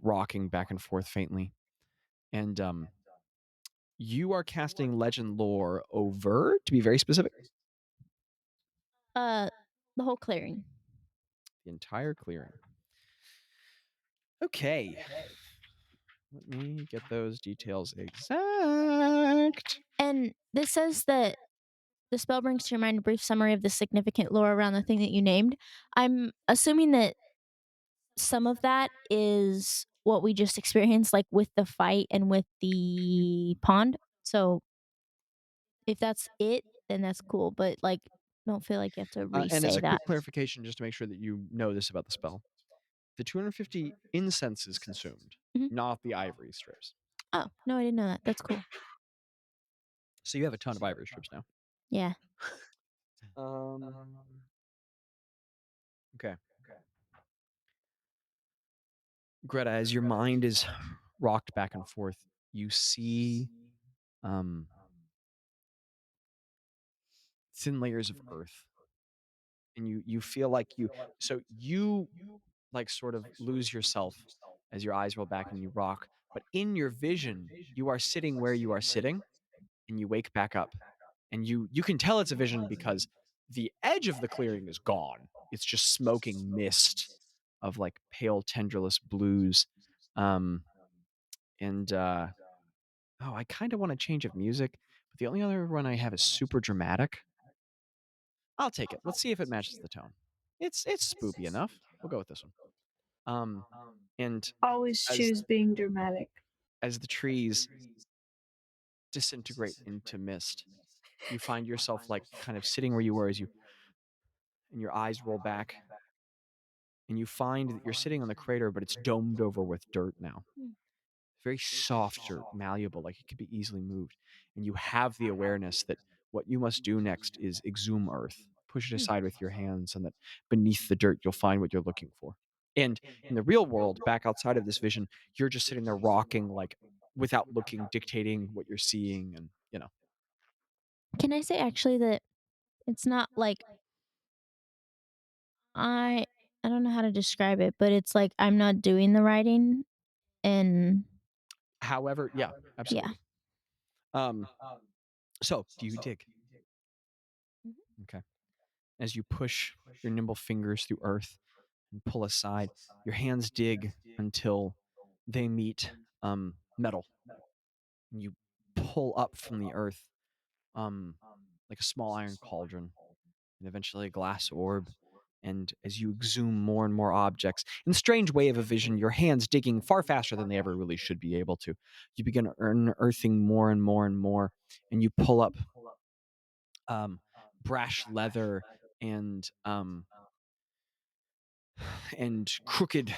rocking back and forth faintly. And you are casting legend lore over, to be very specific, The whole clearing. the entire clearing. Okay. Let me get those details exact. And this says that the spell brings to your mind a brief summary of the significant lore around the thing that you named. I'm assuming that some of that is what we just experienced, like with the fight and with the pond. So if that's it, then that's cool. But like, don't feel like you have to And as re-say a that. quick clarification, just to make sure that you know this about the spell, the 250 incense is consumed, Mhm. not the ivory strips. Oh no, I didn't know that. That's cool. So you have a ton of ivory strips now. Yeah. Okay. Greta, as your mind is rocked back and forth, you see thin layers of earth. And you feel like you like sort of lose yourself as your eyes roll back and you rock. But in your vision, you are sitting where you are sitting, and you wake back up. And you can tell it's a vision because the edge of the clearing is gone. It's just smoking mist of like pale tenderless blues. I kind of want a change of music, but the only other one I have is super dramatic. I'll take it. Let's see if it matches the tone. It's spoopy enough. We'll go with this one. And Always as choose being dramatic. as the trees disintegrate into mist, you find yourself like kind of sitting where you were and your eyes roll back, and you find that you're sitting on the crater, but it's domed over with dirt now. Very soft or malleable, like it could be easily moved. And you have the awareness that what you must do next is exhume earth, push it aside with your hands, and that beneath the dirt you'll find what you're looking for. And in the real world, back outside of this vision, you're just sitting there rocking, like without looking, dictating what you're seeing, and Can I say actually that it's not like I don't know how to describe it, but it's like I'm not doing the writing and however, yeah, yeah. absolutely. So do you dig? Mhm. Okay. As you push your nimble fingers through earth and pull aside, your hands dig until they meet metal. And you pull up from the earth like a small iron cauldron and eventually a glass orb. And as you exhume more and more objects, in a strange way of a vision, your hands digging far faster than they ever really should be able to, you begin unearthing more and more and more, and you pull up brash leather and and crooked,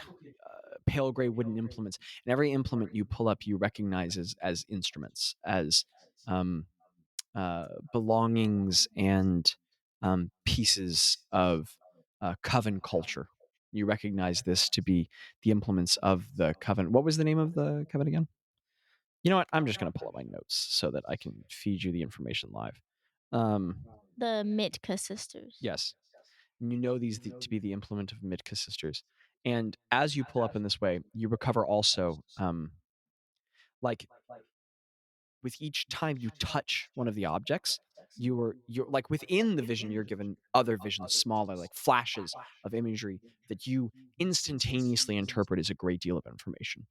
pale gray wooden implements. And every implement you pull up, you recognize as instruments, as um, belongings and pieces of coven culture. You recognize this to be the implements of the coven. What was the name of the coven again? You know what? I'm just going to pull up my notes so that I can feed you the information live. The Mitka sisters. Yes. And you know these to be the implement of Mitka sisters. And as you pull up in this way, you recover also, like with each time you touch one of the objects, you're like within the vision, you're given other visions, smaller, like flashes of imagery that you instantaneously interpret as a great deal of information.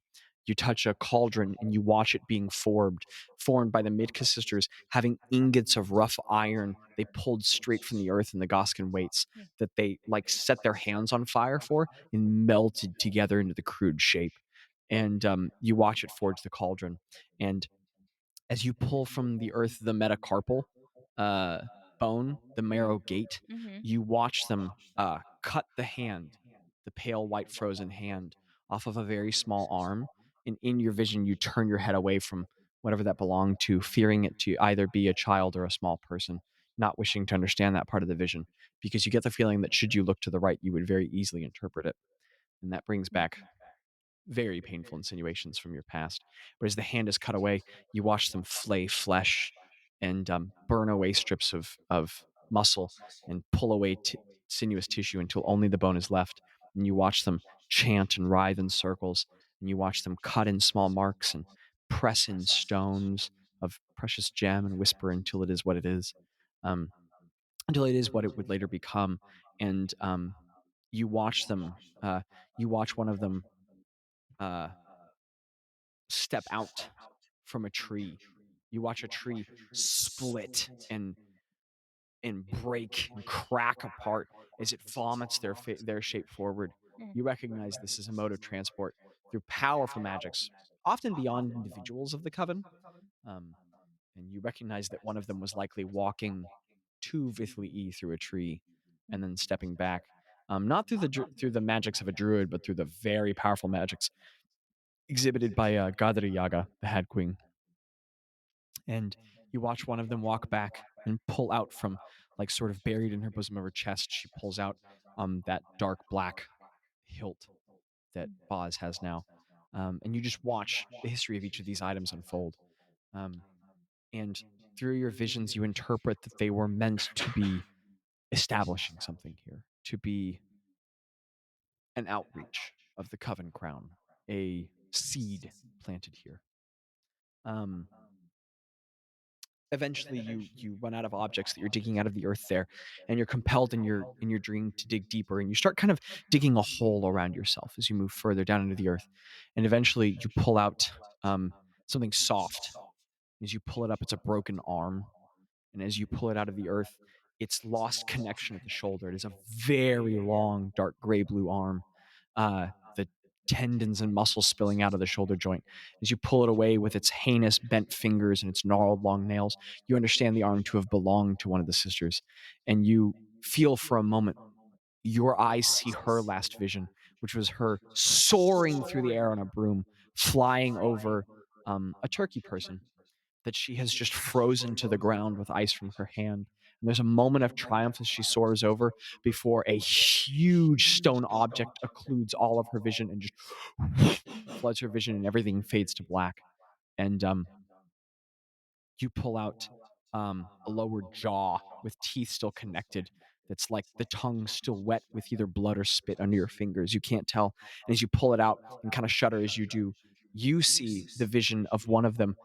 You touch a cauldron and you watch it being formed by the Midka sisters, having ingots of rough iron they pulled straight from the earth in the Goskin weights that they like set their hands on fire for and melted together into the crude shape. And you watch it forge the cauldron, and as you pull from the earth the metacarpal uh, bone, the marrow gate, Mm-hmm. you watch them cut the hand, the pale white frozen hand, off of a very small arm. And in your vision, you turn your head away from whatever that belonged to, fearing it to either be a child or a small person, not wishing to understand that part of the vision, because you get the feeling that should you look to the right, you would very easily interpret it. And that brings back very painful insinuations from your past. But as the hand is cut away, you watch them flay flesh and burn away strips of muscle and pull away sinuous tissue until only the bone is left. And you watch them chant and writhe in circles. And you watch them cut in small marks and press in stones of precious gem and whisper until it is what it is, um, until it is what it would later become. And you watch them. You watch one of them uh, step out from a tree. You watch a tree split and break and crack apart as it vomits their shape forward. Mm. You recognize this as a mode of transport through powerful magics, often beyond individuals of the coven. Um, and you recognize that one of them was likely walking to Vithli through a tree and then stepping back, not through the magics of a druid, but through the very powerful magics exhibited by Gadri Yaga, the Had Queen. And you watch one of them walk back and pull out from, like, sort of buried in her bosom of her chest, she pulls out that dark black hilt that Bazz has now. And you just watch the history of each of these items unfold. And through your visions, you interpret that they were meant to be establishing something here, to be an outreach of the Coven Crown, a seed planted here. Eventually you run out of objects that you're digging out of the earth there, and you're compelled in your dream to dig deeper, and you start kind of digging a hole around yourself as you move further down into the earth, and eventually you pull out something soft. As you pull it up, it's a broken arm, and as you pull it out of the earth, it's lost connection at the shoulder. It is a very long dark gray blue arm, the tendons and muscles spilling out of the shoulder joint. As you pull it away with its heinous bent fingers and its gnarled long nails, you understand the arm to have belonged to one of the sisters, and you feel for a moment your eyes see her last vision, which was her soaring through the air on a broom, flying over a turkey person that she has just frozen to the ground with ice from her hand. And there's a moment of triumph as she soars over before a huge stone object occludes all of her vision and just floods her vision, and everything fades to black. And you pull out a lower jaw with teeth still connected. That's like the tongue still wet with either blood or spit under your fingers. You can't tell. And as you pull it out and kind of shudder as you do, you see the vision of one of them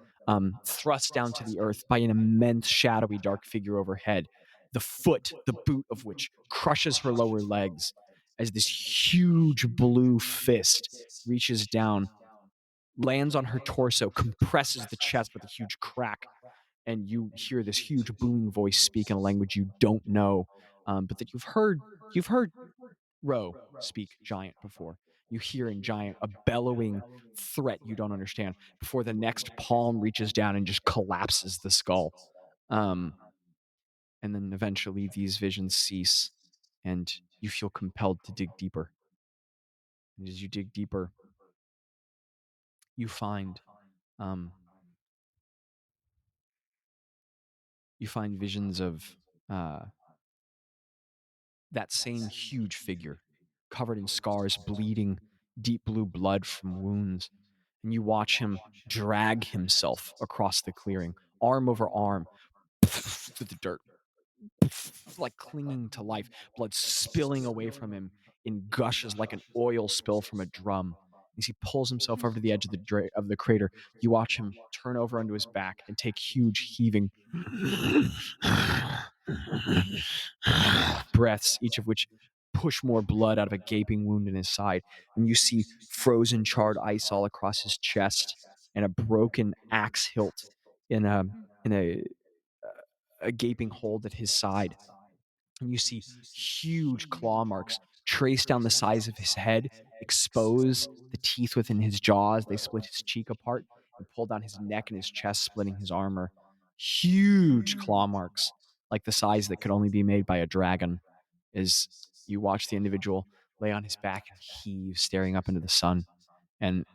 thrust down to the earth by an immense, shadowy, dark figure overhead. The boot of which crushes her lower legs as this huge blue fist reaches down, lands on her torso, compresses the chest with a huge crack, and you hear this huge booming voice speak in a language you don't know, but that you've heard Ro speak giant before. You hear in giant a bellowing threat you don't understand before the next palm reaches down and just collapses the skull. Um, and then eventually these visions cease, and you feel compelled to dig deeper. And as you dig deeper, you find visions of that same huge figure, covered in scars, bleeding deep blue blood from wounds. And you watch him drag himself across the clearing, arm over arm, through the dirt, like clinging to life, blood spilling away from him in gushes like an oil spill from a drum. As he pulls himself over to the edge of the crater, you watch him turn over onto his back and take huge heaving breaths, each of which push more blood out of a gaping wound in his side. And you see frozen charred ice all across his chest and a broken axe hilt in a gaping hole at his side. And you see huge claw marks traced down the sides of his head, expose the teeth within his jaws. They split his cheek apart and pull down his neck and his chest, splitting his armor. Huge claw marks, like the size that could only be made by a dragon, as you watch the individual lay on his back and heave, staring up into the sun. And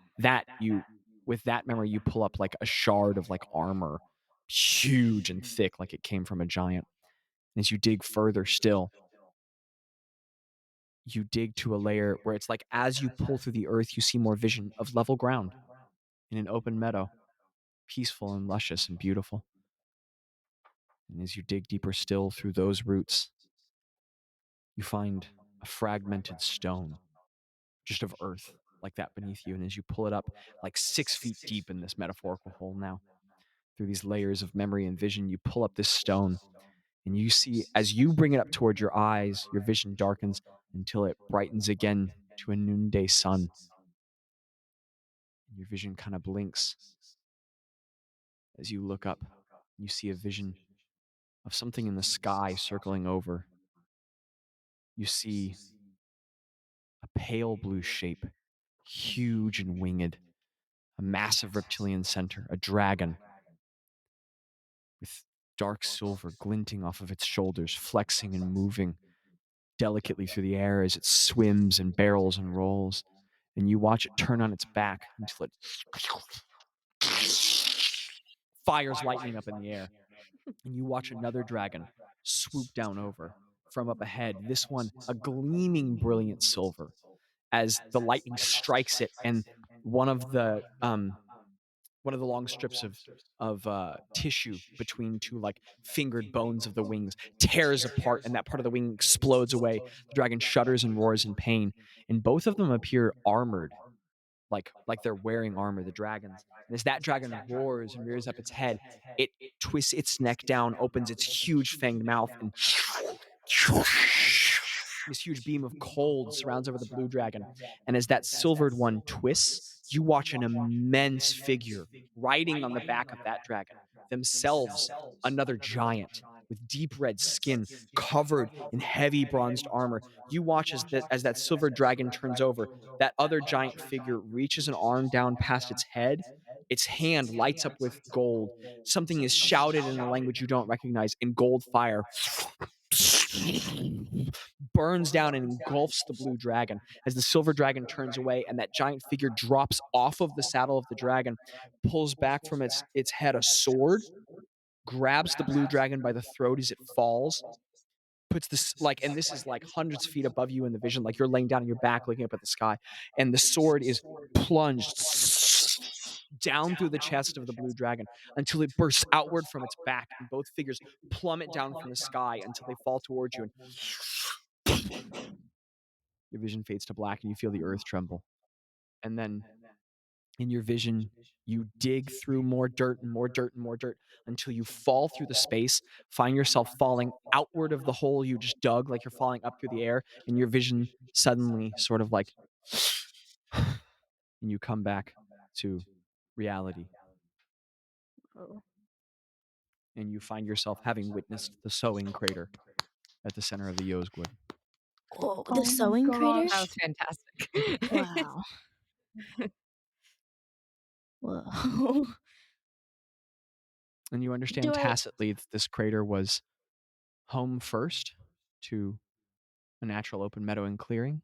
with that memory, you pull up like a shard of like armor, huge and thick, like it came from a giant. And as you dig further still, you dig to a layer where it's like as you pull through the earth, you see more vision of level ground in an open meadow, peaceful and luscious and beautiful. And as you dig deeper still through those roots, you find a fragmented stone, just of earth, like that beneath you. And as you pull it up, like 6 feet deep in this metaphorical hole now, through these layers of memory and vision, you pull up this stone. And you see, as you bring it up toward your eyes, your vision darkens until it brightens again to a noonday sun. Your vision kind of blinks. As you look up, you see a vision of something in the sky circling over. You see a pale blue shape, huge and winged, a massive reptilian center, a dragon with dark silver glinting off of its shoulders, flexing and moving delicately through the air as it swims and barrels and rolls. And you watch it turn on its back until it fires lightning up in the air. And you watch another dragon swoop down over from up ahead, this one a gleaming brilliant silver, as the lightning strikes it, and one of the long strips of tissue between two like fingered bones of the wings tears apart, and that part of the wing explodes away. The dragon shudders and roars in pain, and both of them appear armored, like they're wearing armor, the dragons. And as that dragon roars and rears up its head, it twists its neck down, opens its huge fanged mouth, and this huge beam of cold surrounds over the blue dragon. And as that silvered one twists, you watch an immense figure riding on the back of that dragon, themselves another giant with deep red skin covered in heavy bronzed armor. You watch as that silver dragon turns over, that other giant figure reaches an arm down past its head. Its hand lights up with gold. Something is shouted in a language you don't recognize, and gold fire burns down and engulfs the blue dragon as the silver dragon turns away, and that giant figure drops off of the saddle of the dragon, pulls back from its head a sword, grabs the blue dragon by the throat as it falls, puts this and this is like hundreds of feet above you in the vision, like you're laying down on your back looking up at the sky, and the sword is plunged down through the chest of the blue dragon until it bursts outward from its back, and both figures plummet down from the sky until they fall towards you, and your vision fades to black and you feel the earth tremble. And then in your vision, you dig through more dirt and more dirt and more dirt until you fall through the space, find yourself falling outward of the hole you just dug, like you're falling up through the air, and your vision suddenly sort of like, and you come back to reality. Oh. And you find yourself having witnessed the sowing crater at the center of the Yozgwood. Whoa, Oh the my sewing crater? That was fantastic. Wow. Whoa. And you understand Do I- tacitly that this crater was home first to a natural open meadow and clearing,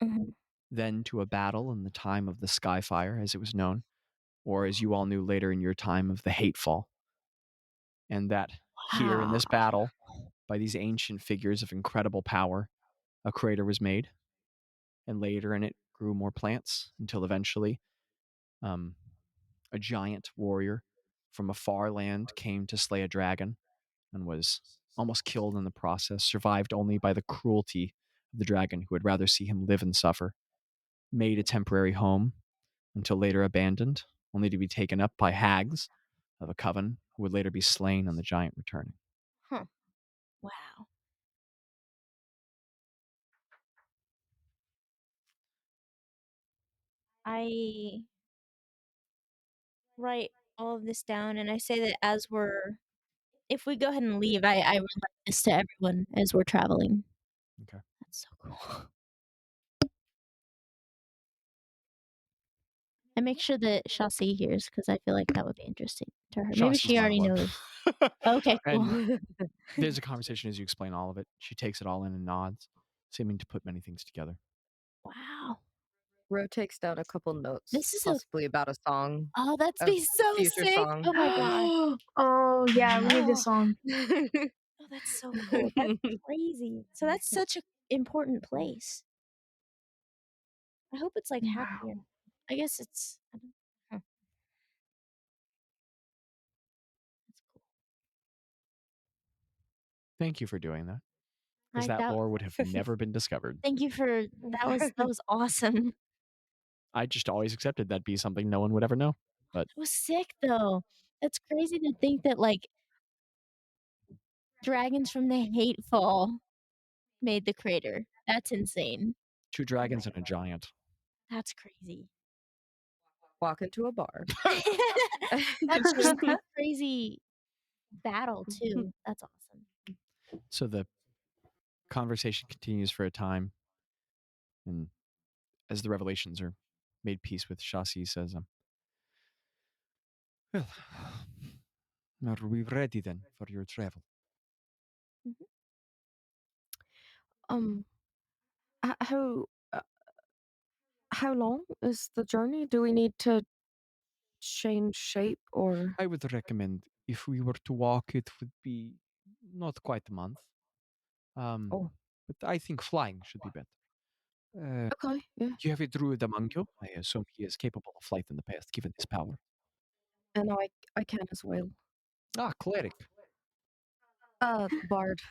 Mhm. then to a battle in the time of the Skyfire, as it was known, or as you all knew later in your time of the Hatefall. And that here in this battle, by these ancient figures of incredible power, a crater was made, and later in it grew more plants until eventually a giant warrior from a far land came to slay a dragon and was almost killed in the process, survived only by the cruelty of the dragon who would rather see him live and suffer, made a temporary home until later abandoned, only to be taken up by hags of a coven who would later be slain and the giant returning. Huh. Wow. I write all of this down and I say that if we go ahead and leave, I relay this to everyone as we're traveling. Okay. That's so cool. I make sure that Jaci hears because I feel like that would be interesting to her. Maybe Shaci's she already mind-blown. knows. Okay, cool. And there's a conversation as you explain all of it. She takes it all in and nods, seeming to put many things together. Wow. Ro takes down a couple notes, This is possibly about a song. Oh, that's A be so future sick. song. Oh my god. Oh yeah, read the Oh. song. Oh, that's so cool. That's crazy. So that's such an important place. I hope it's like happier. Wow. I guess it's. I don't, huh. That's cool. Thank you for doing that, because I that doubt. lore would have never been discovered. Thank you for that was awesome. I just always accepted that'd be something no one would ever know. But It was sick though. That's crazy to think that like dragons from the Hatefall made the crater. That's insane. 2 dragons and a giant. That's crazy. Walk into a bar. That's just a crazy battle too. That's awesome. So the conversation continues for a time, and as the revelations are made peace with, Jaci says, well, are we ready then for your travel? Mhm. Um, h- how uh, how long is the journey? Do we need to change shape or? I would recommend if we were to walk, it would be not quite a month. Oh, But I think flying should be better. okay, yeah. You have a druid among you. I assume he is capable of flight in the past, given his power. And I can as well. Ah, cleric. Bard.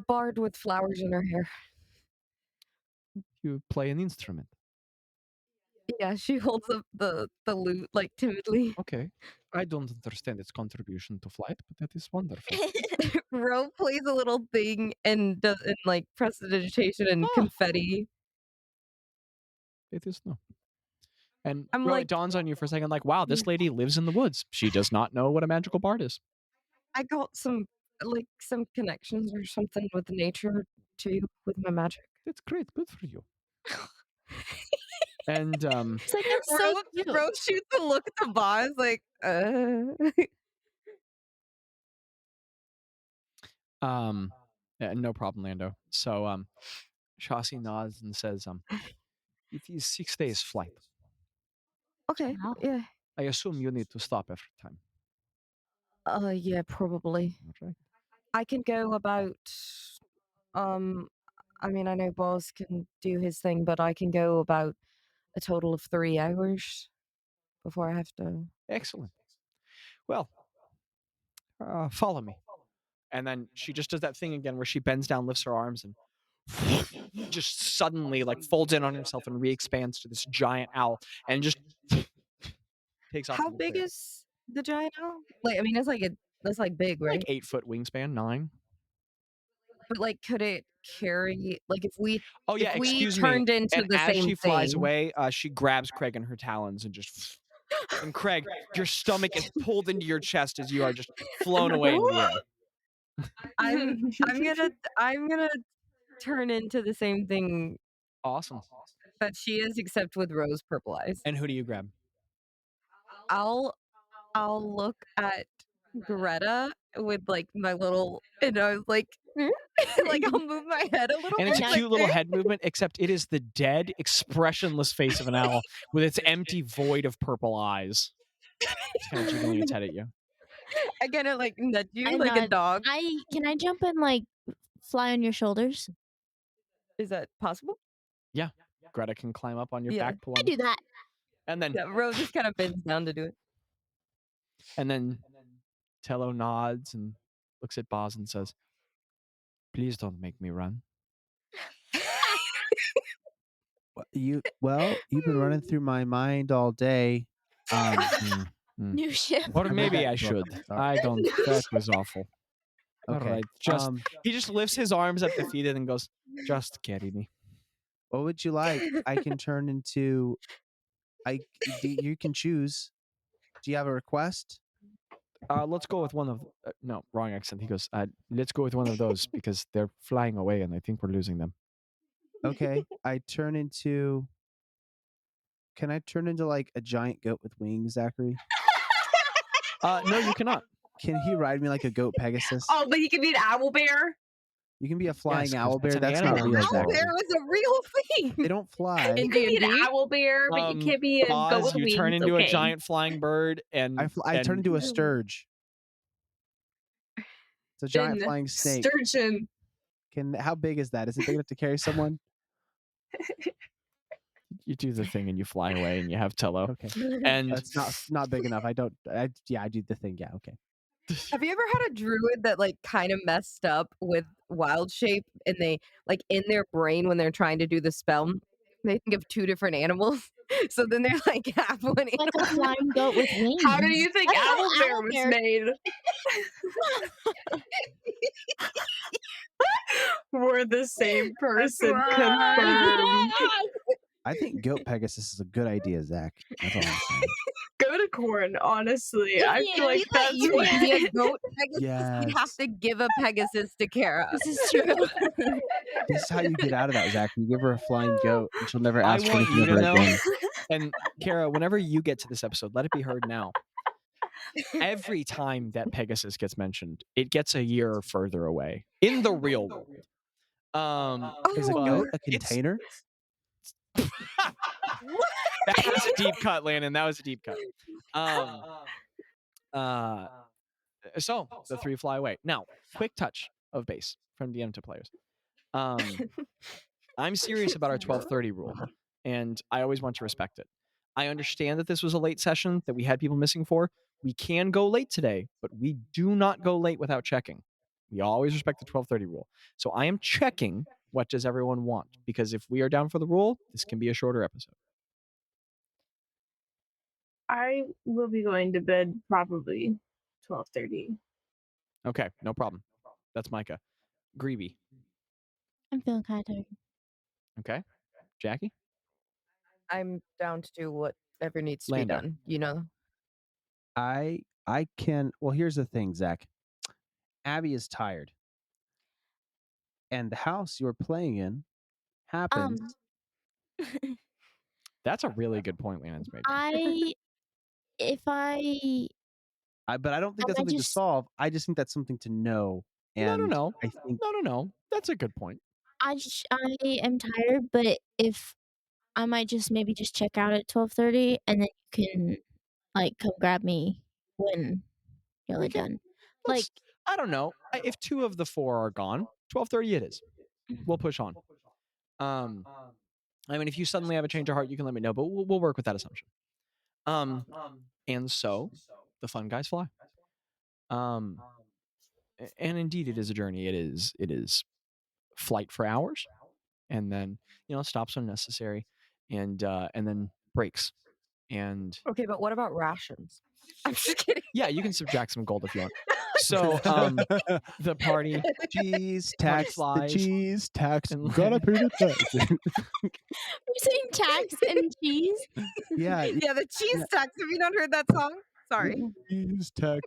Bard with flowers in her hair. You play an instrument. Yeah, she holds up the lute like timidly. Okay. I don't understand its contribution to flight, but that is wonderful. Ro plays a little thing and does and like prestidigitation and Ah. confetti. It is no. And I'm Ro, like- it dawns on you for a second, like, wow, this lady lives in the woods. She does not know what a magical bard is. I got some connections or something with nature too with my magic. That's great. Good for you. And It's like that's so cute. Ro shoots a look at the boss like, no problem, Lando. So Jaci nods and says, it is 6 days flight. Okay, Wow. yeah. I assume you need to stop every time. Yeah, probably. Okay. I can go about I mean I know Bazz can do his thing, but I can go about a total of 3 hours before I have to. Excellent. Well, follow me. And then she just does that thing again where she bends down, lifts her arms, and just suddenly like folds in on herself and re-expands to this giant owl and just takes off. How into the big clear. is the giant owl? Like I mean that's like big, right? Like 8-foot wingspan, 9. But like could it carry like if we Oh yeah, if we excuse turned me. into And the as same she flies thing. away, she grabs Craig in her talons and just. And Craig, your stomach is pulled into your chest as you are just flown away into the air. I'm gonna turn into the same thing Awesome. that she is, except with rose purple eyes. And who do you grab? I'll look at Gretta with like my little, and I was like, like I'll move my head a little And bit. it's a like, cute little head movement, except it is the dead, expressionless face of an owl with its empty void of purple eyes. It's kind of jiggling its head at you. I kind of like nudge you I like a nod. dog. Can I jump and like fly on your shoulders? Is that possible? Yeah. Greta can climb up on your Yeah. back, pull I on, do that. and then Yeah, Rose just kind of bends down to do it. and then Tello nods and looks at Bazz and says, "Please don't make me run." You've been running through my mind all day. New ship. Or I read maybe that I book. should. Sorry. I don't. That was awful. Okay. All right. Just he just lifts his arms up defeated and goes, "Just carry me." What would you like? I can turn into. You can choose. Do you have a request? Let's go with one of. No, wrong accent. He goes, "Let's go with one of those because they're flying away and I think we're losing them." Okay. I turn into. Can I turn into like a giant goat with wings, Zachary? No, you cannot. Can he ride me like a goat Pegasus? Oh, but he could be an owl bear. You can be a flying Yes, 'cause owl bear. it's an That's not animal. real, Owl Owl Zachary. bear was a real thing. They don't fly. You could be an D&D? owl bear, but you can't be a goat Bazz, with you wings. turn into okay. a giant flying bird, and I turn into a sturge. It's a giant Then flying snake. Sturgeon. How big is that? Is it big enough to carry someone? you do the thing and you fly away and you have Tello. Okay. And That's not big enough. I do the thing. Yeah, okay. Have you ever had a druid that like kind of messed up with wild shape, and they like in their brain when they're trying to do the spell, they think of two different animals. So then they're like half one Like a animal. flying goat with wings. How do you think That's how owl bear owl was bear- made? We're the same person. Confirmed. I think goat Pegasus is a good idea, Zach. That's all I'm saying. Go to corn, honestly. I Yeah, feel like If we let that's you what be a goat Pegasus, you'd have Yes. to give a Pegasus to Kara. This is true. This is how you get out of that, Zach. You give her a flying goat, and she'll never I ask for want anything you to ever know, again. and Kara, whenever you get to this episode, let it be heard now. Every time that Pegasus gets mentioned, it gets a year further away in the real world. Is a Oh, goat a it's- container? That was a deep cut, Landon. That was a deep cut. So the three fly away. Now, quick touch of base from DM to players. I'm serious about our 12:30 rule, and I always want to respect it. I understand that this was a late session that we had people missing for. We can go late today, but we do not go late without checking. We always respect the 12:30 rule. So I am checking what does everyone want, because if we are down for the rule, this can be a shorter episode. I will be going to bed probably 12:30. Okay, no problem. That's Micah. Greeby. I'm feeling kind of tired. Okay. Jackie? I'm down to do whatever needs to Lando. be done. You know, I can. Well, here's the thing, Zach. Abby is tired, and the house you're playing in happens. That's a really good point Landon's made. But I don't think I that's something to just- solve. I just think that's something to know. And No. I think No. That's a good point. I am tired, but if I might just maybe just check out at 12:30, and then you can like come grab me when you're done. Like Let's- I don't know. If two of the four are gone, 12:30 it is. We'll push on. I mean, if you suddenly have a change of heart, you can let me know, but we'll work with that assumption. And so the fun guys fly. And indeed, it is a journey. It is flight for hours, and then stops when necessary, and then breaks. And okay, but what about rations? I'm just kidding. yeah, you can subtract some gold if you want. So the party cheese Party tax, the flies cheese tax. and Gotta pay the tax. you're saying tax and cheese. Yeah, Yeah, the cheese tax. Have you not heard that song? Sorry. cheese tax.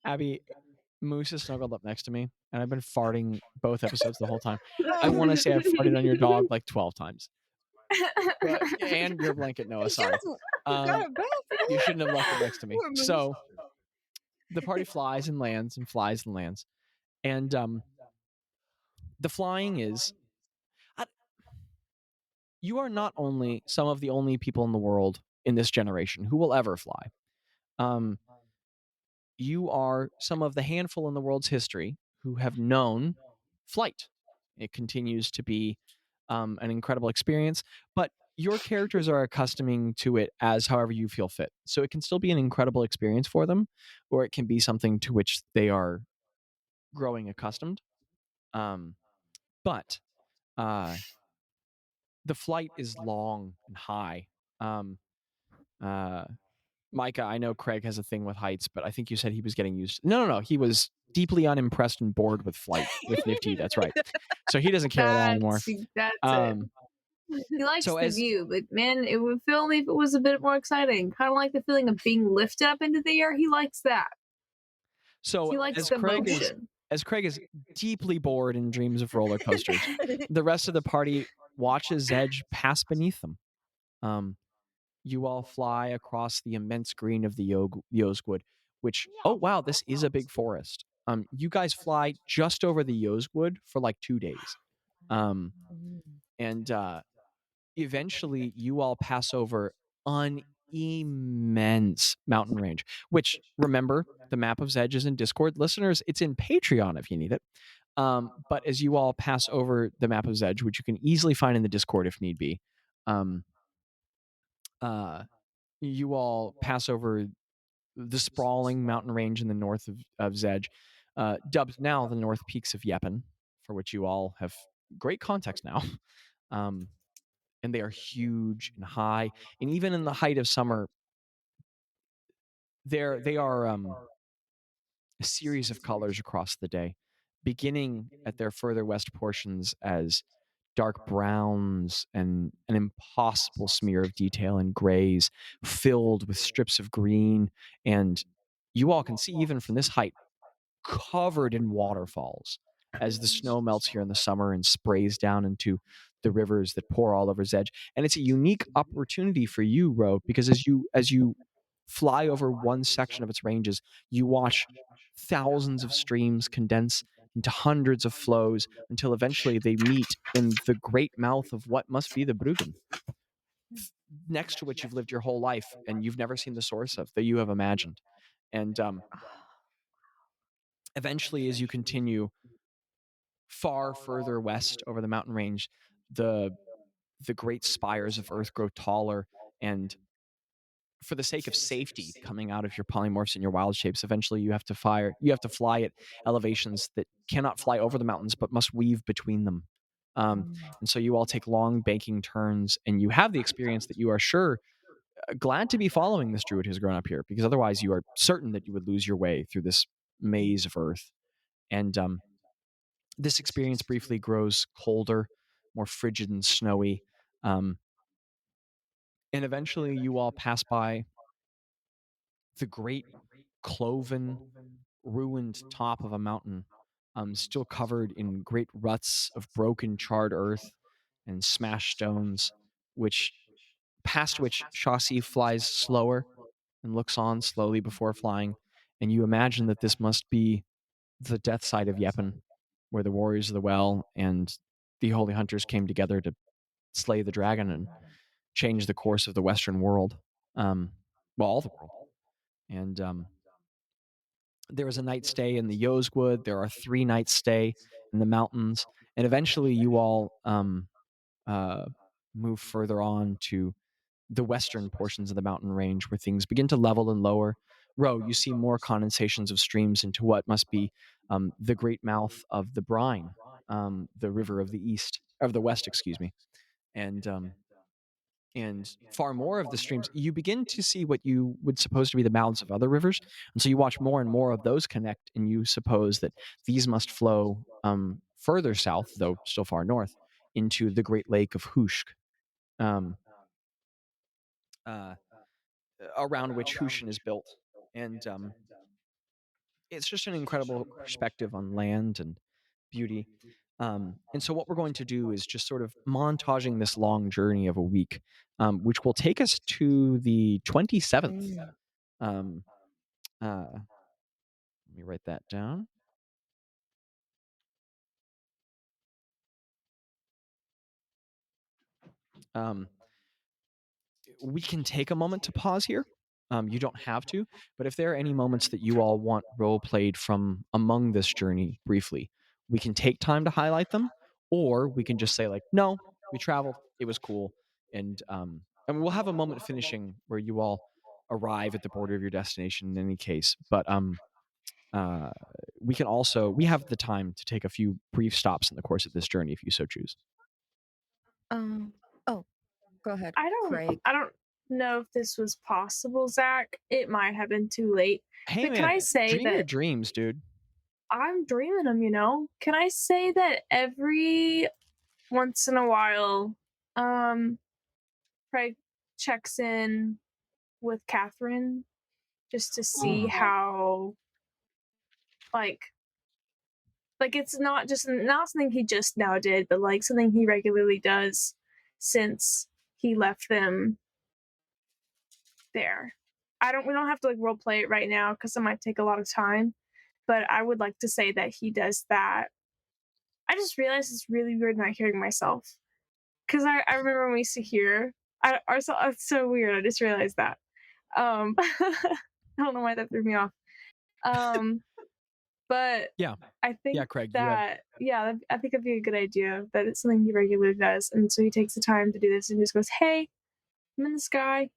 Abby, Moose is snuggled up next to me, and I've been farting both episodes the whole time. I want to say I've farted on your dog like 12 times. And your blanket, Noah. Sorry. Yes, got a bath. You shouldn't have left it next to me. Poor Moose. So the party flies and lands and flies and lands, and the flying is. You are not only some of the only people in the world in this generation who will ever fly. Um, you are some of the handful in the world's history who have known flight. It continues to be an incredible experience, but your characters are accustoming to it as however you feel fit. So it can still be an incredible experience for them, or it can be something to which they are growing accustomed. But the flight is long and high. Uh, Micah, I know Craig has a thing with heights, but I think you said he was getting used. No. He was deeply unimpressed and bored with flight with Nifty. That's right. So he doesn't care at all anymore. That's it. He likes So the view, but man, it would feel me if it was a bit more exciting. Kind of like the feeling of being lifted up into the air. He likes that. So He likes the motion. As Craig is deeply bored and dreams of roller coasters, the rest of the party watches Zedge pass beneath them. You all fly across the immense green of the Yosewood, which, oh wow, this is a big forest. You guys fly just over the Yosewood for like 2 days. And eventually you all pass over an immense mountain range, which, remember, the map of Zedge is in Discord. Listeners, it's in Patreon if you need it. But as you all pass over the map of Zedge, which you can easily find in the Discord if need be, you all pass over the sprawling mountain range in the north of Zedge, dubbed now the North Peaks of Yeppen, for which you all have great context now. And they are huge and high, and even in the height of summer, they are a series of colors across the day, beginning at their further west portions as dark browns and an impossible smear of detail in grays filled with strips of green, and you all can see even from this height covered in waterfalls as the snow melts here in the summer and sprays down into the rivers that pour all over Zedge. And it's a unique opportunity for you, Ro, because as you fly over one section of its ranges, you watch thousands of streams condense into hundreds of flows until eventually they meet in the great mouth of what must be the Bruggen, next to which you've lived your whole life and you've never seen the source of, that you have imagined. And eventually, as you continue far further west over the mountain range, the great spires of Earth grow taller, and for the sake of safety coming out of your polymorphs and your wild shapes, eventually you have to fly at elevations that cannot fly over the mountains but must weave between them. And so you all take long banking turns, and you have the experience that you are sure glad to be following this druid who's grown up here, because otherwise you are certain that you would lose your way through this maze of Earth. And this experience briefly grows colder, more frigid and snowy. And eventually you all pass by the great cloven, ruined top of a mountain, still covered in great ruts of broken, charred earth and smashed stones, past which Jaci flies slower and looks on slowly before flying. And you imagine that this must be the death side of Yeppen, where the warriors of the well and the holy hunters came together to slay the dragon and change the course of the Western world. All the world. And there is a night stay in the Yosewood. There are 3 nights stay in the mountains. And eventually you all move further on to the western portions of the mountain range, where things begin to level and lower. Ro, you see more condensations of streams into what must be the great mouth of the brine, the river of the west, excuse me. And far more of the streams, you begin to see what you would suppose to be the mouths of other rivers. And so you watch more and more of those connect, and you suppose that these must flow further south, though still far north, into the great lake of Hushk, around which Hushin is built. And it's just an incredible perspective on land and beauty. And so what we're going to do is just sort of montaging this long journey of a week, which will take us to the 27th. me write that down. We can take a moment to pause here. You don't have to, but if there are any moments that you all want role played from among this journey briefly, we can take time to highlight them, or we can just say like, no, we traveled, it was cool, and we'll have a moment finishing where you all arrive at the border of your destination in any case. But we have the time to take a few brief stops in the course of this journey if you so choose. Oh, go ahead, I Craig. don't know if this was possible, Zach. It might have been too late. Hey But man, can I say dream your that dreams, dude. I'm dreaming them, you know? Can I say that every once in a while, Craig checks in with Catherine just to see how like it's not something he just now did, but like something he regularly does since he left them there. We don't have to like role play it right now because it might take a lot of time, but I would like to say that he does that. I just realized it's really weird not hearing myself because I remember when we used to hear it's so weird. I just realized that. I don't know why that threw me off. But Yeah. I think Yeah, Craig, I think it'd be a good idea that it's something he regularly does, and so he takes the time to do this and just goes, "Hey, I'm in the sky.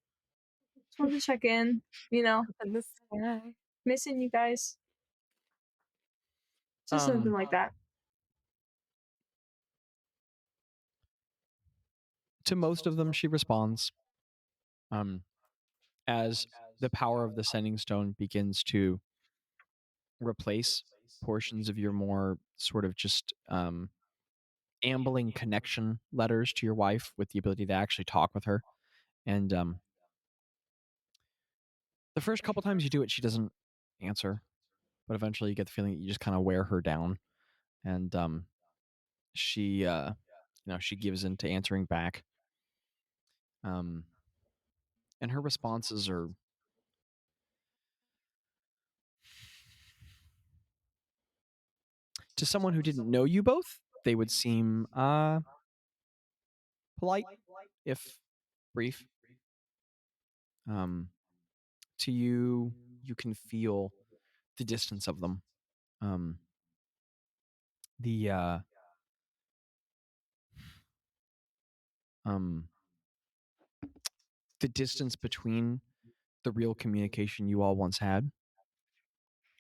Just wanted to check in. You know, In the sky. missing you guys." Just something like that. To most of them, she responds. As the power of the sending stone begins to replace portions of your more sort of just ambling connection letters to your wife with the ability to actually talk with her. And the first couple times you do it, she doesn't answer, but eventually you get the feeling that you just kind of wear her down, and she she gives in to answering back. And her responses are to someone who didn't know you both, they would seem polite, if brief. To you, you can feel the distance of them. The the distance between the real communication you all once had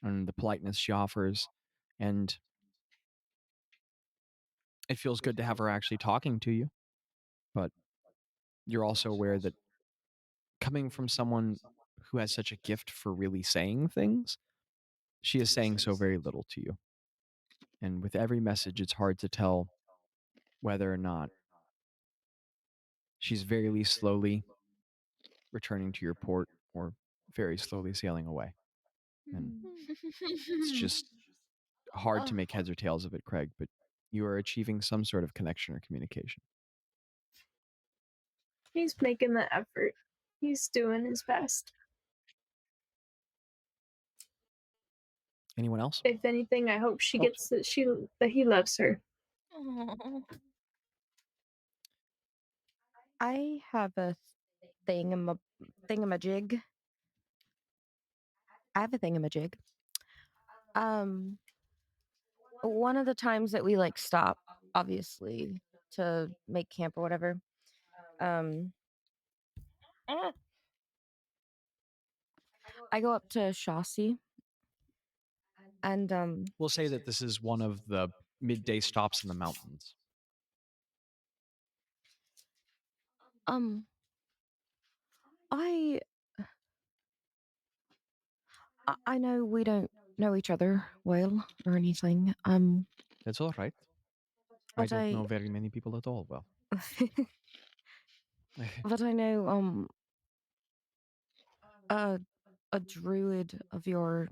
and the politeness she offers, and it feels good to have her actually talking to you, but you're also aware that coming from someone who has such a gift for really saying things, she is saying so very little to you. And with every message, it's hard to tell whether or not she's very slowly returning to your port or very slowly sailing away. And it's just hard to make heads or tails of it, Craig, but you are achieving some sort of connection or communication. He's making the effort. He's doing his best. Anyone else? If anything, I hope she gets that he loves her. Aw. I have a thingamajig. I have a thingamajig. One of the times that we like stop, obviously, to make camp or whatever, I go up to Jaci and We'll say that this is one of the midday stops in the mountains. I know we don't know each other well or anything. That's all right. I But don't know very many people at all well. but I know a druid of your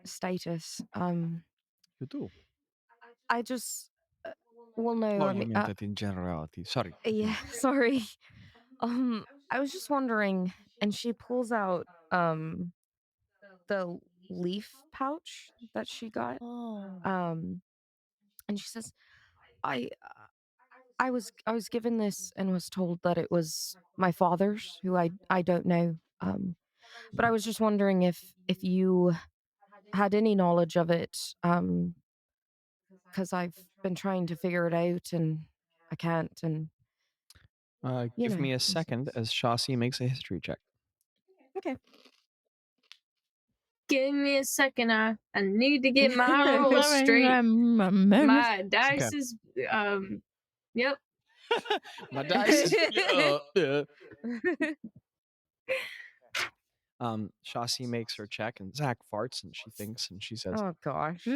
status. You do? I just well no. Oh, I you mean, meant that in generality. Sorry. yeah, sorry. I was just wondering, and she pulls out the leaf pouch that she got. Oh. And she says, I I was given this and was told that it was my father's, who I don't know. But I was just wondering if you had any knowledge of it, because I've been trying to figure it out and I can't. And Give me a second as Jaci makes a history check. Okay. Give me a second. I need to get my roll straight. My dice is yep. My dice is Jaci makes her check and Zach farts and she thinks and she says, Oh gosh.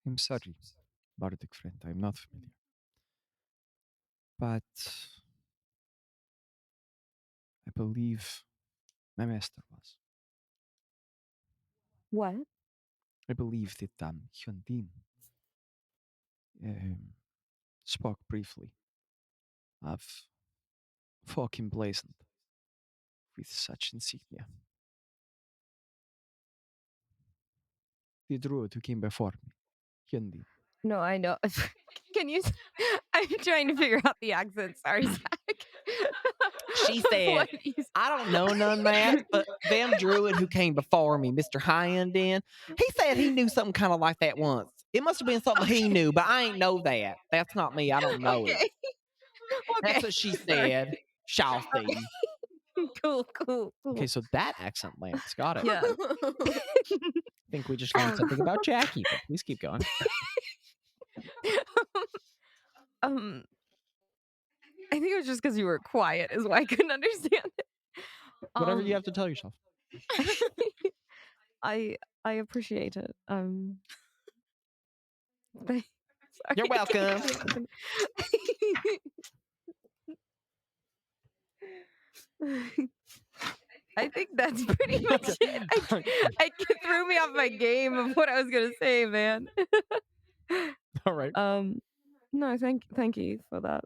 I'm sorry, Bardic friend, I'm not familiar. But I believe my master was. What? I believe that Hyundin spoke briefly of folk emblazoned with such insignia. The druid who came before me, Hyundin. No, I know. Can you? I'm trying to figure out the accent. Sorry, Zach. She said, I don't know none of that, but them druid who came before me, Mr. Hyundin, he said he knew something kind of like that once. It must have been something he knew, but I ain't know that. That's not me. I don't know it. That's what she said. Shafi. Cool. Okay, so that accent lands. Got it. Yeah. I think we just learned something about Jackie, but please keep going. I think it was just because you were quiet is why I couldn't understand it. Whatever you have to tell yourself. I appreciate it. Sorry, You're welcome. I think that's pretty much it. It threw me off my game of what I was gonna say, man. All right. No, thank you for that.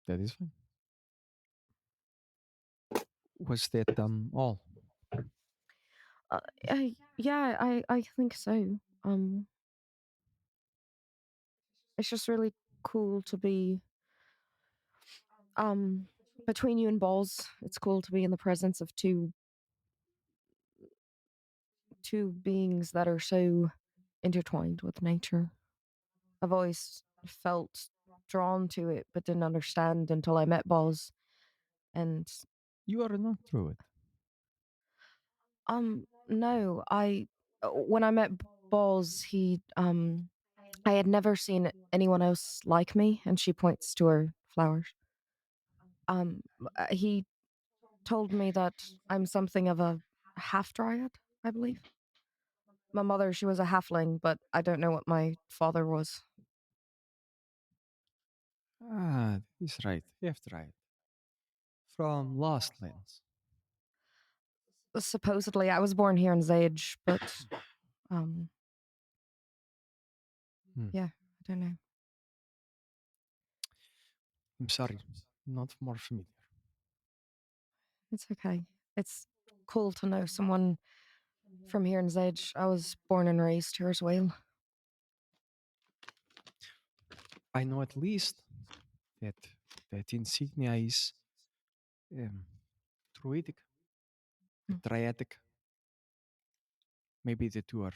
That is fine. Was that all? Yeah, I think so. It's just really cool to be between you and Balls. It's cool to be in the presence of two beings that are so intertwined with nature. I've always felt drawn to it, but didn't understand until I met Balls. And You are not druid. no, when I met Balls, I had never seen anyone else like me, and she points to her flowers. He told me that I'm something of a half dryad, I believe. My mother, she was a halfling, but I don't know what my father was. Ah, he's right. Half right. From Lost Lands. Supposedly, I was born here in Zage, but yeah, I don't know. I'm sorry, not more familiar. It's okay. It's cool to know someone from here in Zage. I was born and raised here as well. I know at least that insignia is druidic, triadic. Maybe the two are.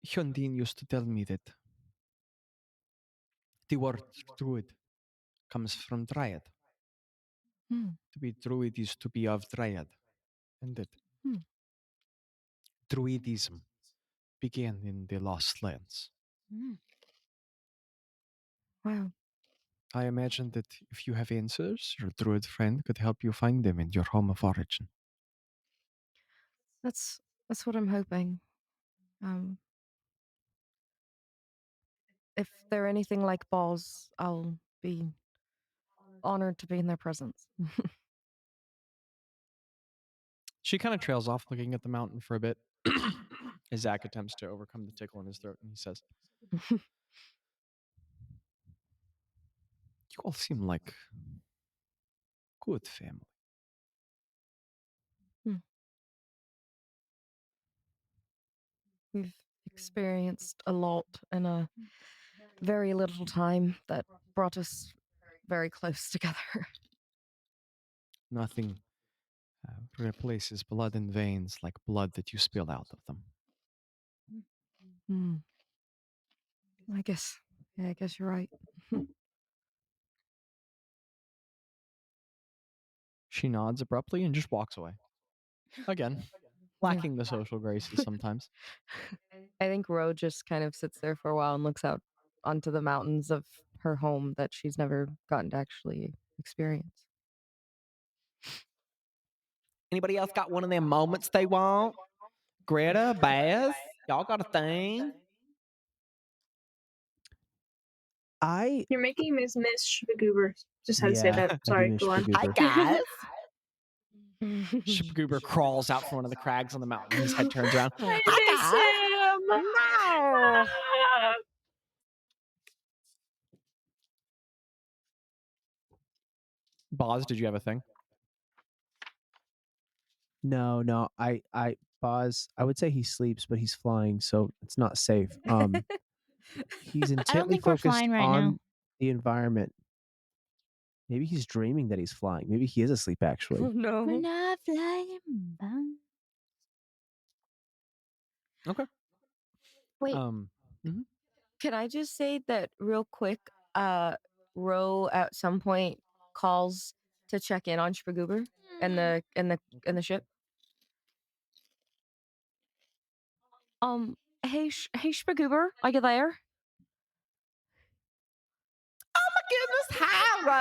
Hyundin used to tell me that the word druid comes from dryad. To be druid is to be of dryad. And that druidism began in the Lost Lands. Wow. I imagine that if you have answers, your druid friend could help you find them in your home of origin. That's what I'm hoping. If they're anything like Balls, I'll be honored to be in their presence. She kind of trails off looking at the mountain for a bit as Zach attempts to overcome the tickle in his throat, and he says, You all seem like good family. We've experienced a lot in a very little time that brought us very close together. Nothing replaces blood in veins like blood that you spill out of them. I guess you're right. She nods abruptly and just walks away. Again, lacking the social graces sometimes. I think Ro just kind of sits there for a while and looks out onto the mountains of her home that she's never gotten to actually experience. Anybody else got one of them moments they want? Gretta, Bazz, y'all got a thing? You're making Miss Shpagoober. Just had to say Yeah, that. I do Sorry, miss go on. Shpagoober. Hi, guys. Shpagoober crawls out from one of the crags on the mountain. His head turns around. I Hi, miss him. No. Bazz, did you have a thing? No, Bazz, I would say he sleeps, but he's flying, so it's not safe. He's intently think we're focused flying right on now. the environment. Maybe he's dreaming that he's flying. Maybe he is asleep, actually. Oh no. We're not flying. Bum. Okay. Wait, can I just say that real quick? Ro at some point calls to check in on Shpagoober and the ship. Hey Shpagoober, are you there? Goodness, hi, Ro.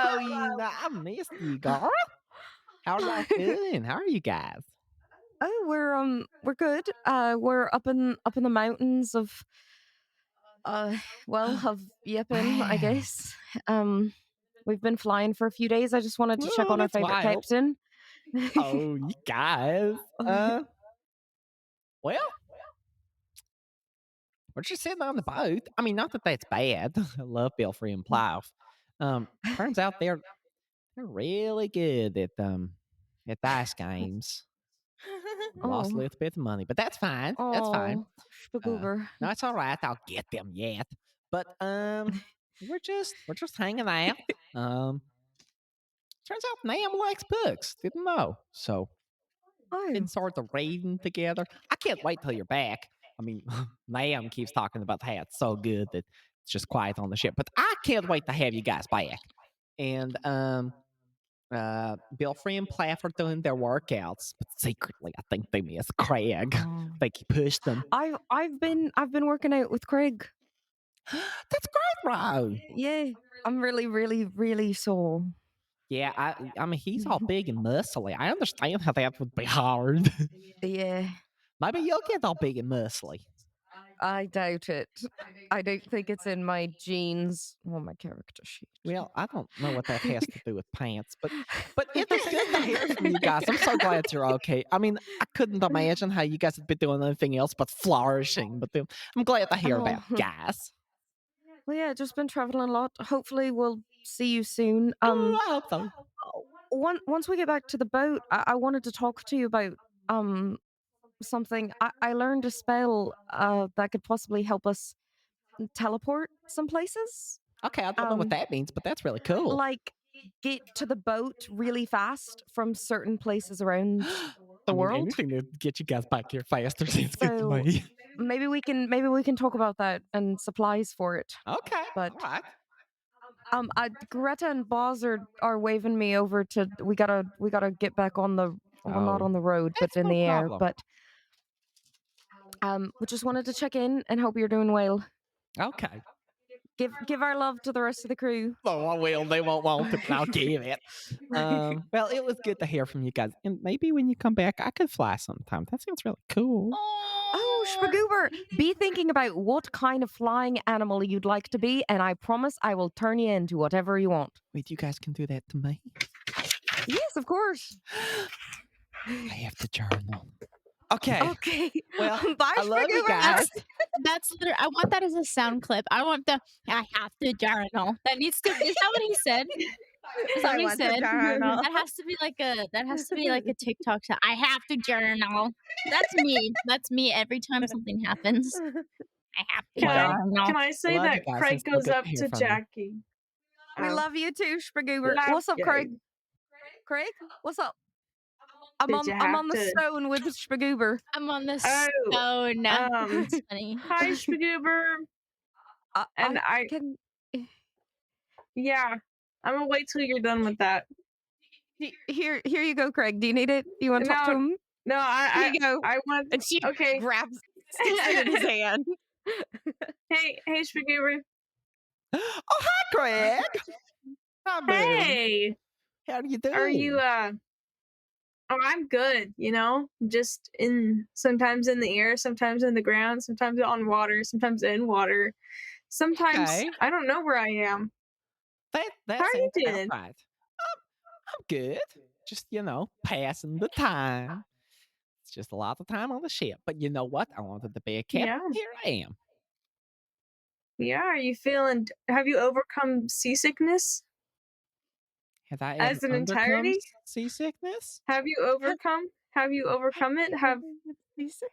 I missed you, girl. How are y'all doing? How are you guys? Oh, we're good. We're up in the mountains of of Yippin, I Wow. guess. We've been flying for a few days. I just wanted to check Oh, on our that's favorite wild. captain. Oh, you guys. Well, we're just sitting on the boat. I mean, not that that's bad. I love Belfry and Plough. Turns out they're really good at dice games. Lost a little bit of money, but that's fine. That's fine. Shpagoober. No, it's all right. I'll get them yet. But we're just hanging out. Turns out Nam likes books. Didn't know. So been sort of reading together. I can't wait till you're back. I mean, Nam keeps talking about how it's so good that it's just quiet on the ship. But I can't wait to have you guys back. And Belfry and Plaff are doing their workouts, but secretly I think they miss Craig. Like he pushed them. I've been working out with Craig. That's great, Ro. Yeah, I'm really, really, really sore. Yeah, I mean he's all big and muscly. I understand how that would be hard. Yeah, Maybe you'll get all big and muscly. I doubt it. I don't think it's in my genes or my character sheet. Well, I don't know what that has to do with pants, but it was good to hear from you guys. I'm so glad you're okay. I mean, I couldn't imagine how you guys had been doing anything else but flourishing. But I'm glad to hear about you guys. Well, yeah, just been traveling a lot. Hopefully, we'll see you soon. I hope so. Once we get back to the boat, I wanted to talk to you about something. I learned a spell that could possibly help us teleport some places. Okay, I don't know what that means, but that's really cool. Like get to the boat really fast from certain places around the world. Anything to get you guys back here faster seems good to me. Maybe we can talk about that and supplies for it. Okay, but all right. Gretta and Bazz are waving me over to. We gotta get back on the not on the road, but in no the air. problem. But we just wanted to check in and hope you're doing well. Okay. Give our love to the rest of the crew. Oh, I will. They won't want it, but I'll give it. Well, it was good to hear from you guys. And maybe when you come back, I could fly sometime. That sounds really cool. Oh, Shpagoober, be thinking about what kind of flying animal you'd like to be, and I promise I will turn you into whatever you want. Wait, you guys can do that to me? Yes, of course. I have to journal. Okay. Well, bye, I love you guys. That's literally, I want that as a sound clip. I want I have to journal. That needs to, is that what he said? I Somebody want to said journal. that has to be like a TikTok sound. I have to journal. That's me. That's me every time something happens. I have to Well, journal. Can I I say love you that guys. Craig It's so goes good up to hear to from you. Jackie? We Oh, love you too, Spagoober. love What's up, Craig? Craig. Craig, what's up? Did you I'm have on the to? stone with Spagoober. I'm on the Oh, stone. um, It's funny. hi, Spagoober. And I, can. yeah, I'm gonna wait till you're done with that. Here you go, Craig. Do you need it? Do you want to talk to No, him? no, Here you go. I want. And she Okay. grabs, sticks it in his hand. Hey, Spagoober. Oh, hi, Craig. Hi, buddy. Hey, How do you do? are you? Oh, I'm good. You know, just sometimes in the air, sometimes in the ground, sometimes on water, sometimes in water. Sometimes Okay. I don't know where I am. That How are you seems about doing? right. I'm good. Just, passing the time. It's just a lot of time on the ship. But you know what? I wanted to be a captain. Yeah. Here I am. Yeah, are you feeling? Have you overcome seasickness Have I as ever an undercome entirety? seasickness? Have you overcome? Have you overcome it? He's sick.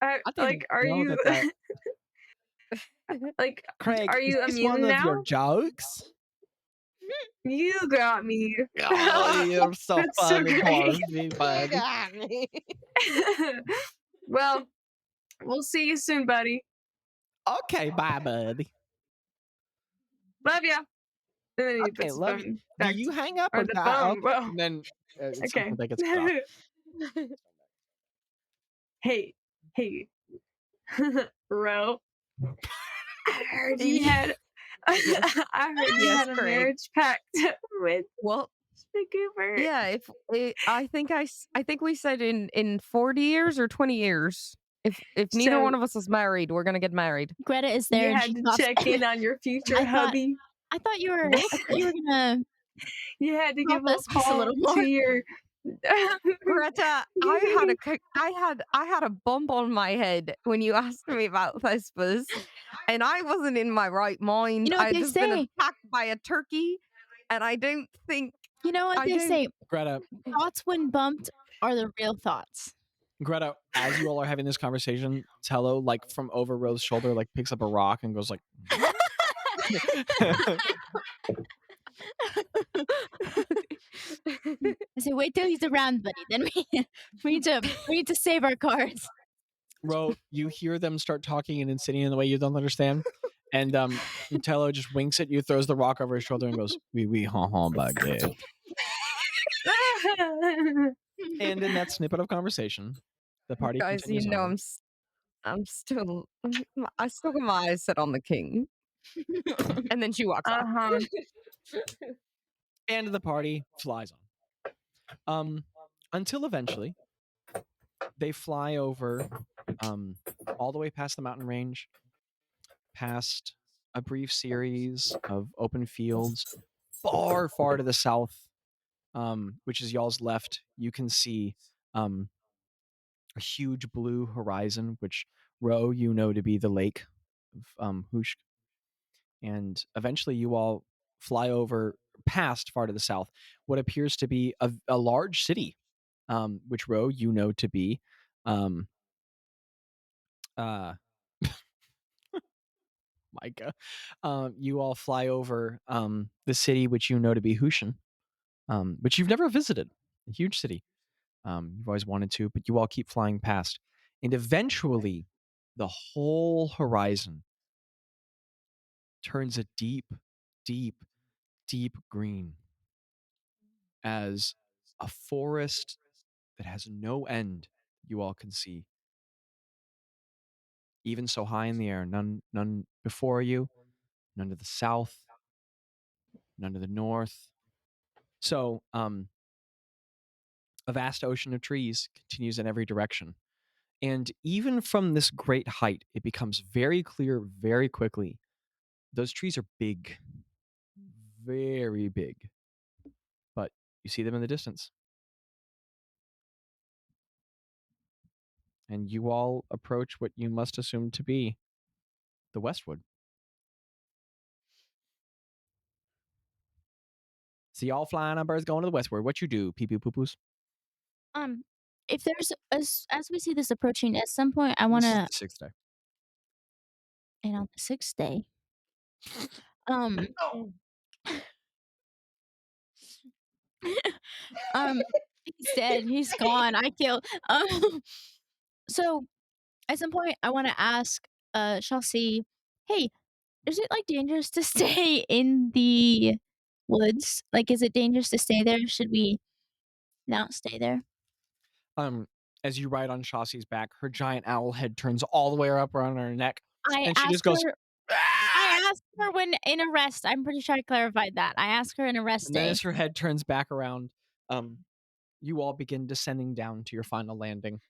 I didn't Are know you that. like? Craig, Are is you this immune one of now? your jokes? You got me. Oh, you're so That's so funny, great. Harvey, bud. Got me. Well, we'll see you soon, buddy. Okay, bye, buddy. Love ya. And then he Okay, puts the love you. phone Do back you hang up or or the not? phone. Okay, Well, and then at some okay. point that gets cut off. Hey, Ro. I heard you had. I heard you Yes, had a Craig. marriage pact with Well, Spagoober. yeah. I think we said in 40 years or 20 years. If neither So one of us is married, we're gonna get married. Greta is there you and had she to coughs. check in on your future I thought- hubby. I thought you were gonna You had to give help a us just a call little to more. your. Greta, I had a bump on my head when you asked me about Vespers, and I wasn't in my right mind. You know what I had they just been say? attacked by a turkey, and I don't think You know what I they don't- say? Greta, Thoughts when bumped are the real thoughts. Greta, as you all are having this conversation, Tello, like from over Rose's shoulder, like picks up a rock and goes like. I say, wait till he's around, buddy. Then we need to save our cards. Ro, you hear them start talking and insinuating in the way you don't understand. And Tello just winks at you, throws the rock over his shoulder, and goes, "Oui, ha, baguette." And in that snippet of conversation, the party guys, continues on. I'm still I still got my eyes set on the king, and then she walks off. And the party flies on. Until eventually they fly over all the way past the mountain range, past a brief series of open fields, far to the south, which is y'all's left. You can see a huge blue horizon, which Ro, you know to be the lake of Hushk. And eventually you all fly over past far to the south what appears to be a large city, which Ro, you know to be Mika. You all fly over the city which you know to be Hushan, which you've never visited. A huge city. You've always wanted to, but you all keep flying past. And eventually, the whole horizon turns a deep, deep, deep green as a forest that has no end you all can see. Even so high in the air, none before you, none to the south, none to the north. So, a vast ocean of trees continues in every direction. And even from this great height, it becomes very clear very quickly. Those trees are big, very big. But you see them in the distance. And you all approach what you must assume to be the Westwood. So y'all flying on birds going to the westward. What you do, pee pee poo poos? Um, if there's as we see this approaching, at some point I This is wanna the 6th day. and on the 6th day, um, Oh, um, he's dead, he's gone, I killed so at some point I wanna ask, Chelsea, "Hey, is it, like, dangerous to stay in the woods? Like, is it dangerous to stay there? Should we not stay there?" Um, as you ride on Chassie's back, her giant owl head turns all the way up around her neck, I and she just asked goes, her "Ah!" I asked her when in a rest, I'm pretty sure I clarified that. I asked her in a rest And then day. as her head turns back around, you all begin descending down to your final landing,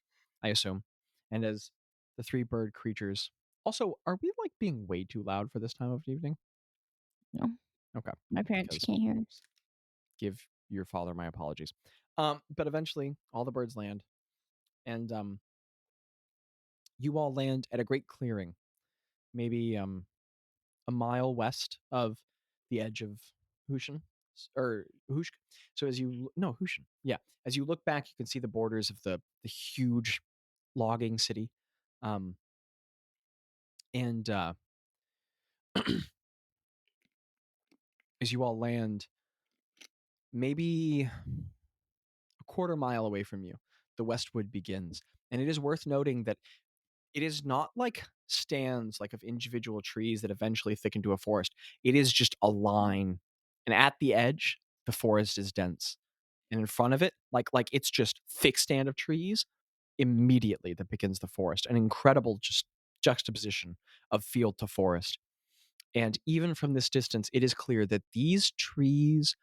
I assume. And as the 3 bird creatures. Also, are we like being way too loud for this time of evening? No, Okay. my parents Because can't hear us. give your father my apologies. But eventually all the birds land, and you all land at a great clearing, maybe a mile west of the edge of Hushan or Hushk. So as you no Hushan, yeah. As you look back, you can see the borders of the huge logging city, um, and as you all land, maybe a quarter mile away from you, the Westwood begins, and it is worth noting that it is not like stands like of individual trees that eventually thicken to a forest. It is just a line, and at the edge, the forest is dense, and in front of it, like it's just thick stand of trees. Immediately, that begins the forest. An incredible just juxtaposition of field to forest. And even from this distance, it is clear that these trees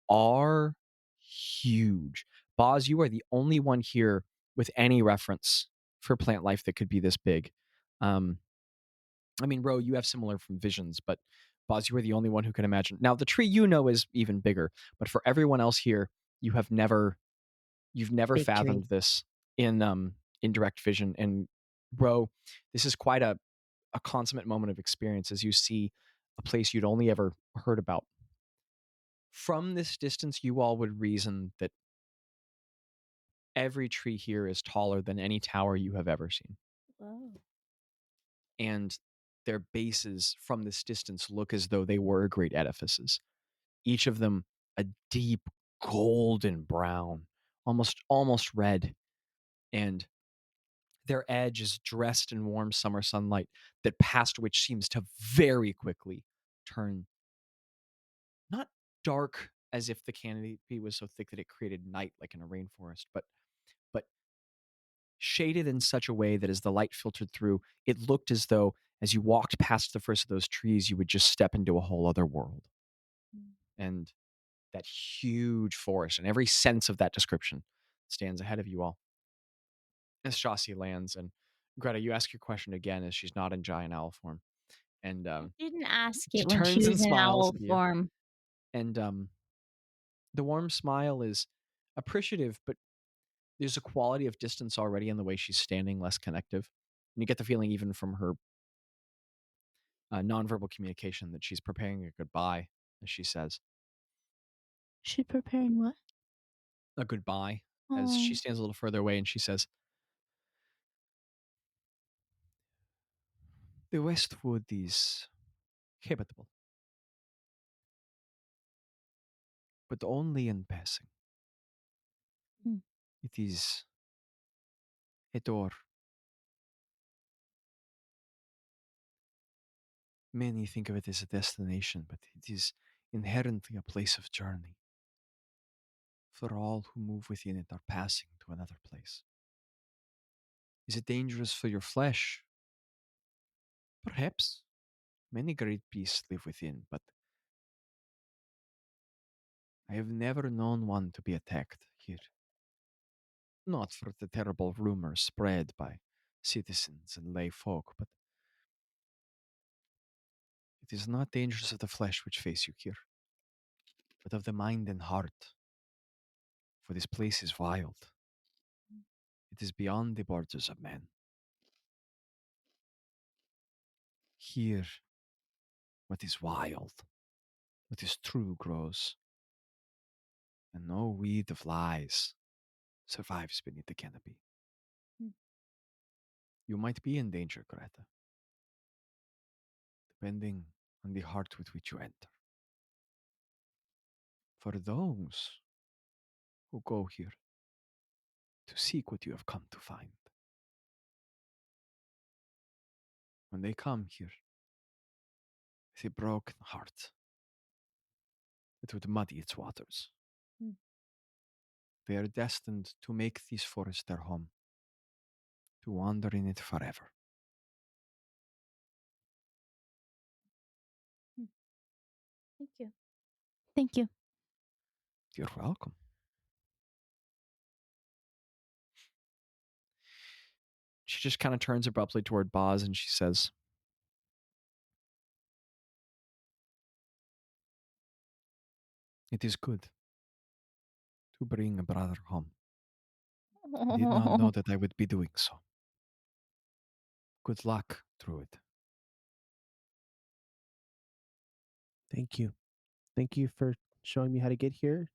are huge. Boz, you are the only one here with any reference for plant life that could be this big. Um, I mean, Ro, you have similar from visions, but Boz, you are the only one who can imagine. Now, the tree you know is even bigger, but for everyone else here, you've never Big tree. fathomed this in direct vision. And Ro, this is quite a consummate moment of experience as you see a place you'd only ever heard about. From this distance, you all would reason that every tree here is taller than any tower you have ever seen. Whoa. And their bases from this distance look as though they were great edifices. Each of them a deep golden brown, almost red. And their edge is dressed in warm summer sunlight that past which seems to very quickly turn not dark as if the canopy was so thick that it created night like in a rainforest, but shaded in such a way that as the light filtered through, it looked as though as you walked past the first of those trees, you would just step into a whole other world. And that huge forest and every sense of that description stands ahead of you all. As Shasi lands, and Greta, you ask your question again as she's not in giant owl form. And I didn't ask she it when she turns and was in smiles owl at you. form. And the warm smile is appreciative, but there's a quality of distance already in the way she's standing, less connective. And you get the feeling even from her nonverbal communication that she's preparing a goodbye, as she says. She preparing what? A goodbye, as she Oh, stands a little further away and she says, "The Westwood is habitable, but only in passing. Hmm. It is a door. Many think of it as a destination, but it is inherently a place of journey. For all who move within it are passing to another place. Is it dangerous for your flesh? Perhaps. Many great beasts live within, but I have never known one to be attacked here. Not for the terrible rumors spread by citizens and lay folk, but it is not dangerous of the flesh which face you here, but of the mind and heart. For this place is wild. It is beyond the borders of man. Here, what is wild, what is true grows. and no weed of lies survives beneath the canopy. You might be in danger, Greta, depending on the heart with which you enter. For those who go here to seek what you have come to find, when they come here with a broken heart, it would muddy its waters. They are destined to make this forest their home, to wander in it forever. Thank you. Thank you. You're welcome. She just kind of turns abruptly toward Bazz and she says, It is good to bring a brother home. I did not know that I would be doing so. Good luck, Druid. Thank you. Thank you for showing me how to get here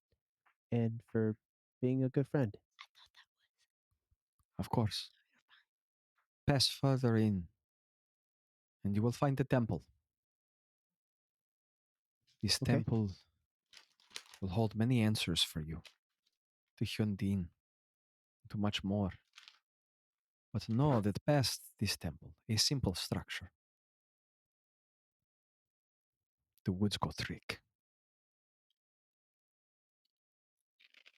and for being a good friend. Of course. Pass further in, and you will find the temple. This Okay. temple will hold many answers for you, to Hyundin, to much more. But know that past this temple, a simple structure, the woods go trick.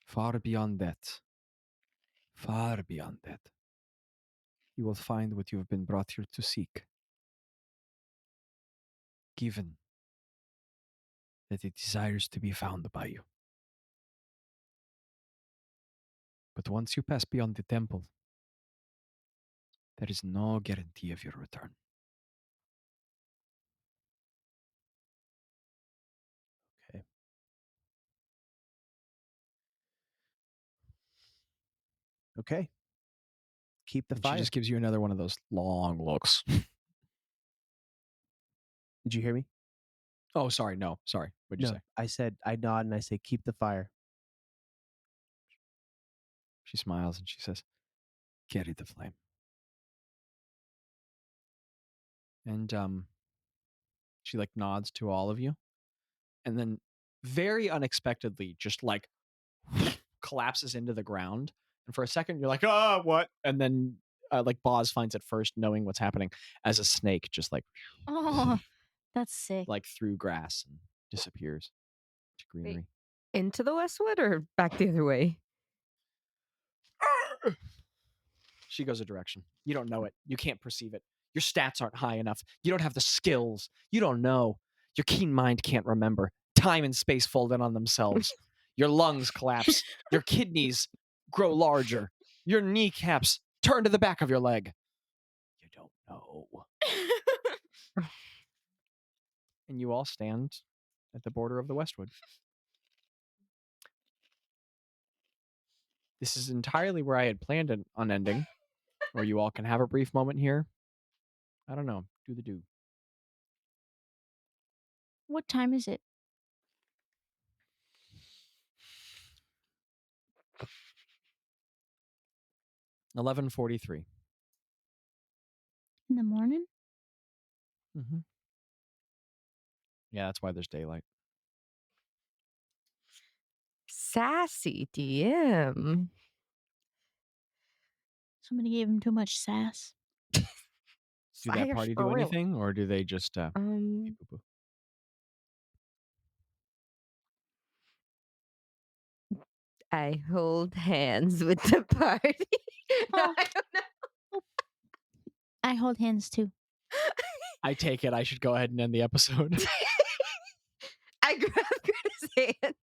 Far beyond that, you will find what you have been brought here to seek. Given that it desires to be found by you. But once you pass beyond the temple, there is no guarantee of your return. Okay. Okay. Keep the and fire. she just gives you another one of those long looks. Did you hear me? Oh, sorry. No, sorry. What'd you No, say? I said I nod and I say keep the fire. She smiles and she says, Carry the flame. and she like nods to all of you. And then very unexpectedly just like collapses into the ground. And for a second you're like, oh, what? And then like Bazz finds it first, knowing what's happening, as a snake just like Oh, that's sick. like through grass and disappears to greenery. Into the Westwood or back the other way? She goes a direction. You don't know it. You can't perceive it. Your stats aren't high enough. You don't have the skills. You don't know. Your keen mind can't remember. Time and space fold in on themselves. Your lungs collapse. Your kidneys grow larger. Your kneecaps turn to the back of your leg. You don't know. And you all stand at the border of the Westwood. This is entirely where I had planned on ending, where you all can have a brief moment here. I don't know. Do the do. What time is it? $11:43. In the morning? Mm-hmm. Yeah, that's why there's daylight. Sassy DM. Somebody gave him too much sass. Do that Fire party for do real. anything, or do they just poo-poo? I hold hands with the party. Oh. I don't know. I hold hands too. I take it I should go ahead and end the episode. I grab Greta's hand.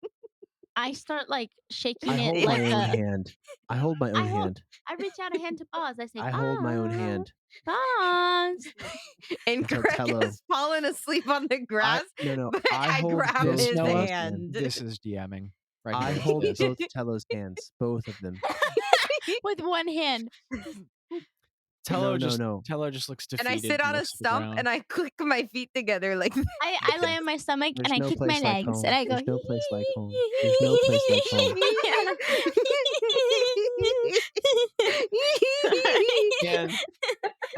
I start like shaking I it hold like my own a. hand. I hold my own I hold- hand. I reach out a hand to Bazz. I say, I hold my own "Bazz, hand. Bazz." And Until Greg Tello- is falling asleep on the grass. No. But I I hold grab both his Tello's hand. This is DMing. Right I here. hold This is- both Tello's hands, both of them. With one hand. Tello No. Tello just looks And defeated. I sit on a looks at the stump ground. and I click my feet together like I lay on my stomach There's and I no kick my place like legs home. and I go. There's no place like home. There's no place like home. Again,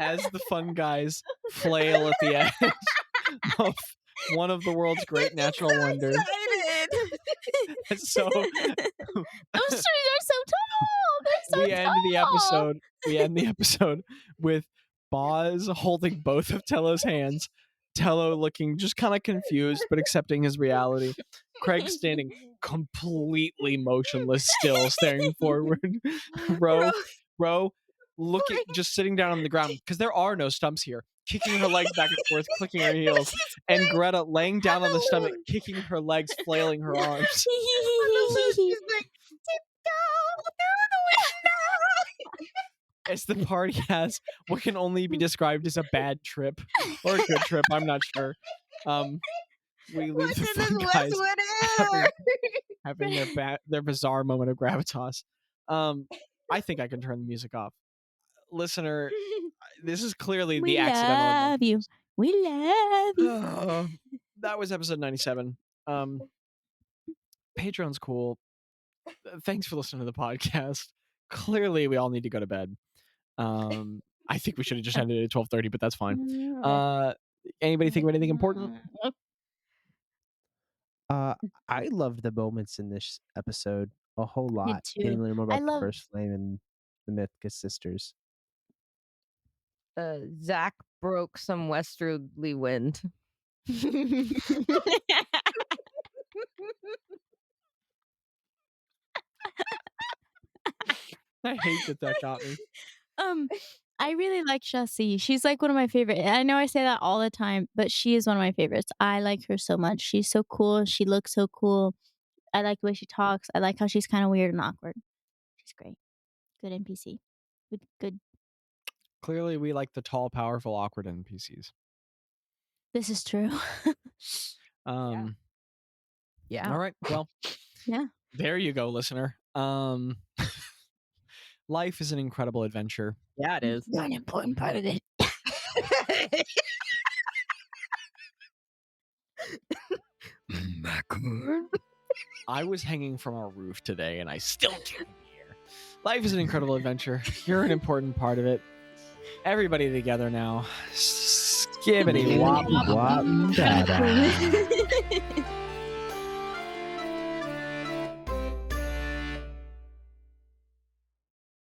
as the fun guys flail at the edge of one of the world's great natural wonders. And so Those trees are so tall. They're so we end the episode. We end the episode with Bazz holding both of Tello's hands. Tello looking just kind of confused, but accepting his reality. Craig standing completely motionless, still staring forward. Ro, looking, just sitting down on the ground because there are no stumps here, kicking her legs back and forth, clicking her heels, and Greta laying down on the stomach, kicking her legs, flailing her arms. She's like, tiptoe through the window. As the party has what can only be described as a bad trip or a good trip, I'm not sure. We leave the fun guys having their bizarre moment of gravitas. I think I can turn the music off. Listener, this is clearly We the accidental. love you. We love you. That was episode 97. Patreon's cool. Thanks for listening to the podcast. Clearly, we all need to go to bed. I think we should have just ended at 12:30, but that's fine. Anybody think of anything important? I loved the moments in this episode a whole lot. too. Getting to learn more I about the love- First Flame and the Mythicus sisters. Zach broke some westerly wind. I hate that got me. I really like Jaci. She's like one of my favorite. I know I say that all the time, but she is one of my favorites. I like her so much. She's so cool. She looks so cool. I like the way she talks. I like how she's kind of weird and awkward. She's great. Good NPC. Good. Clearly, we like the tall, powerful, awkward NPCs. This is true. Yeah. All right. Well, Yeah. There you go, listener. Life is an incredible adventure. Yeah, it is. Not an important part of it. I was hanging from a roof today, and I still can't hear. Life is an incredible adventure. You're an important part of it. Everybody together now. Skibbity wop. Wop, da, da.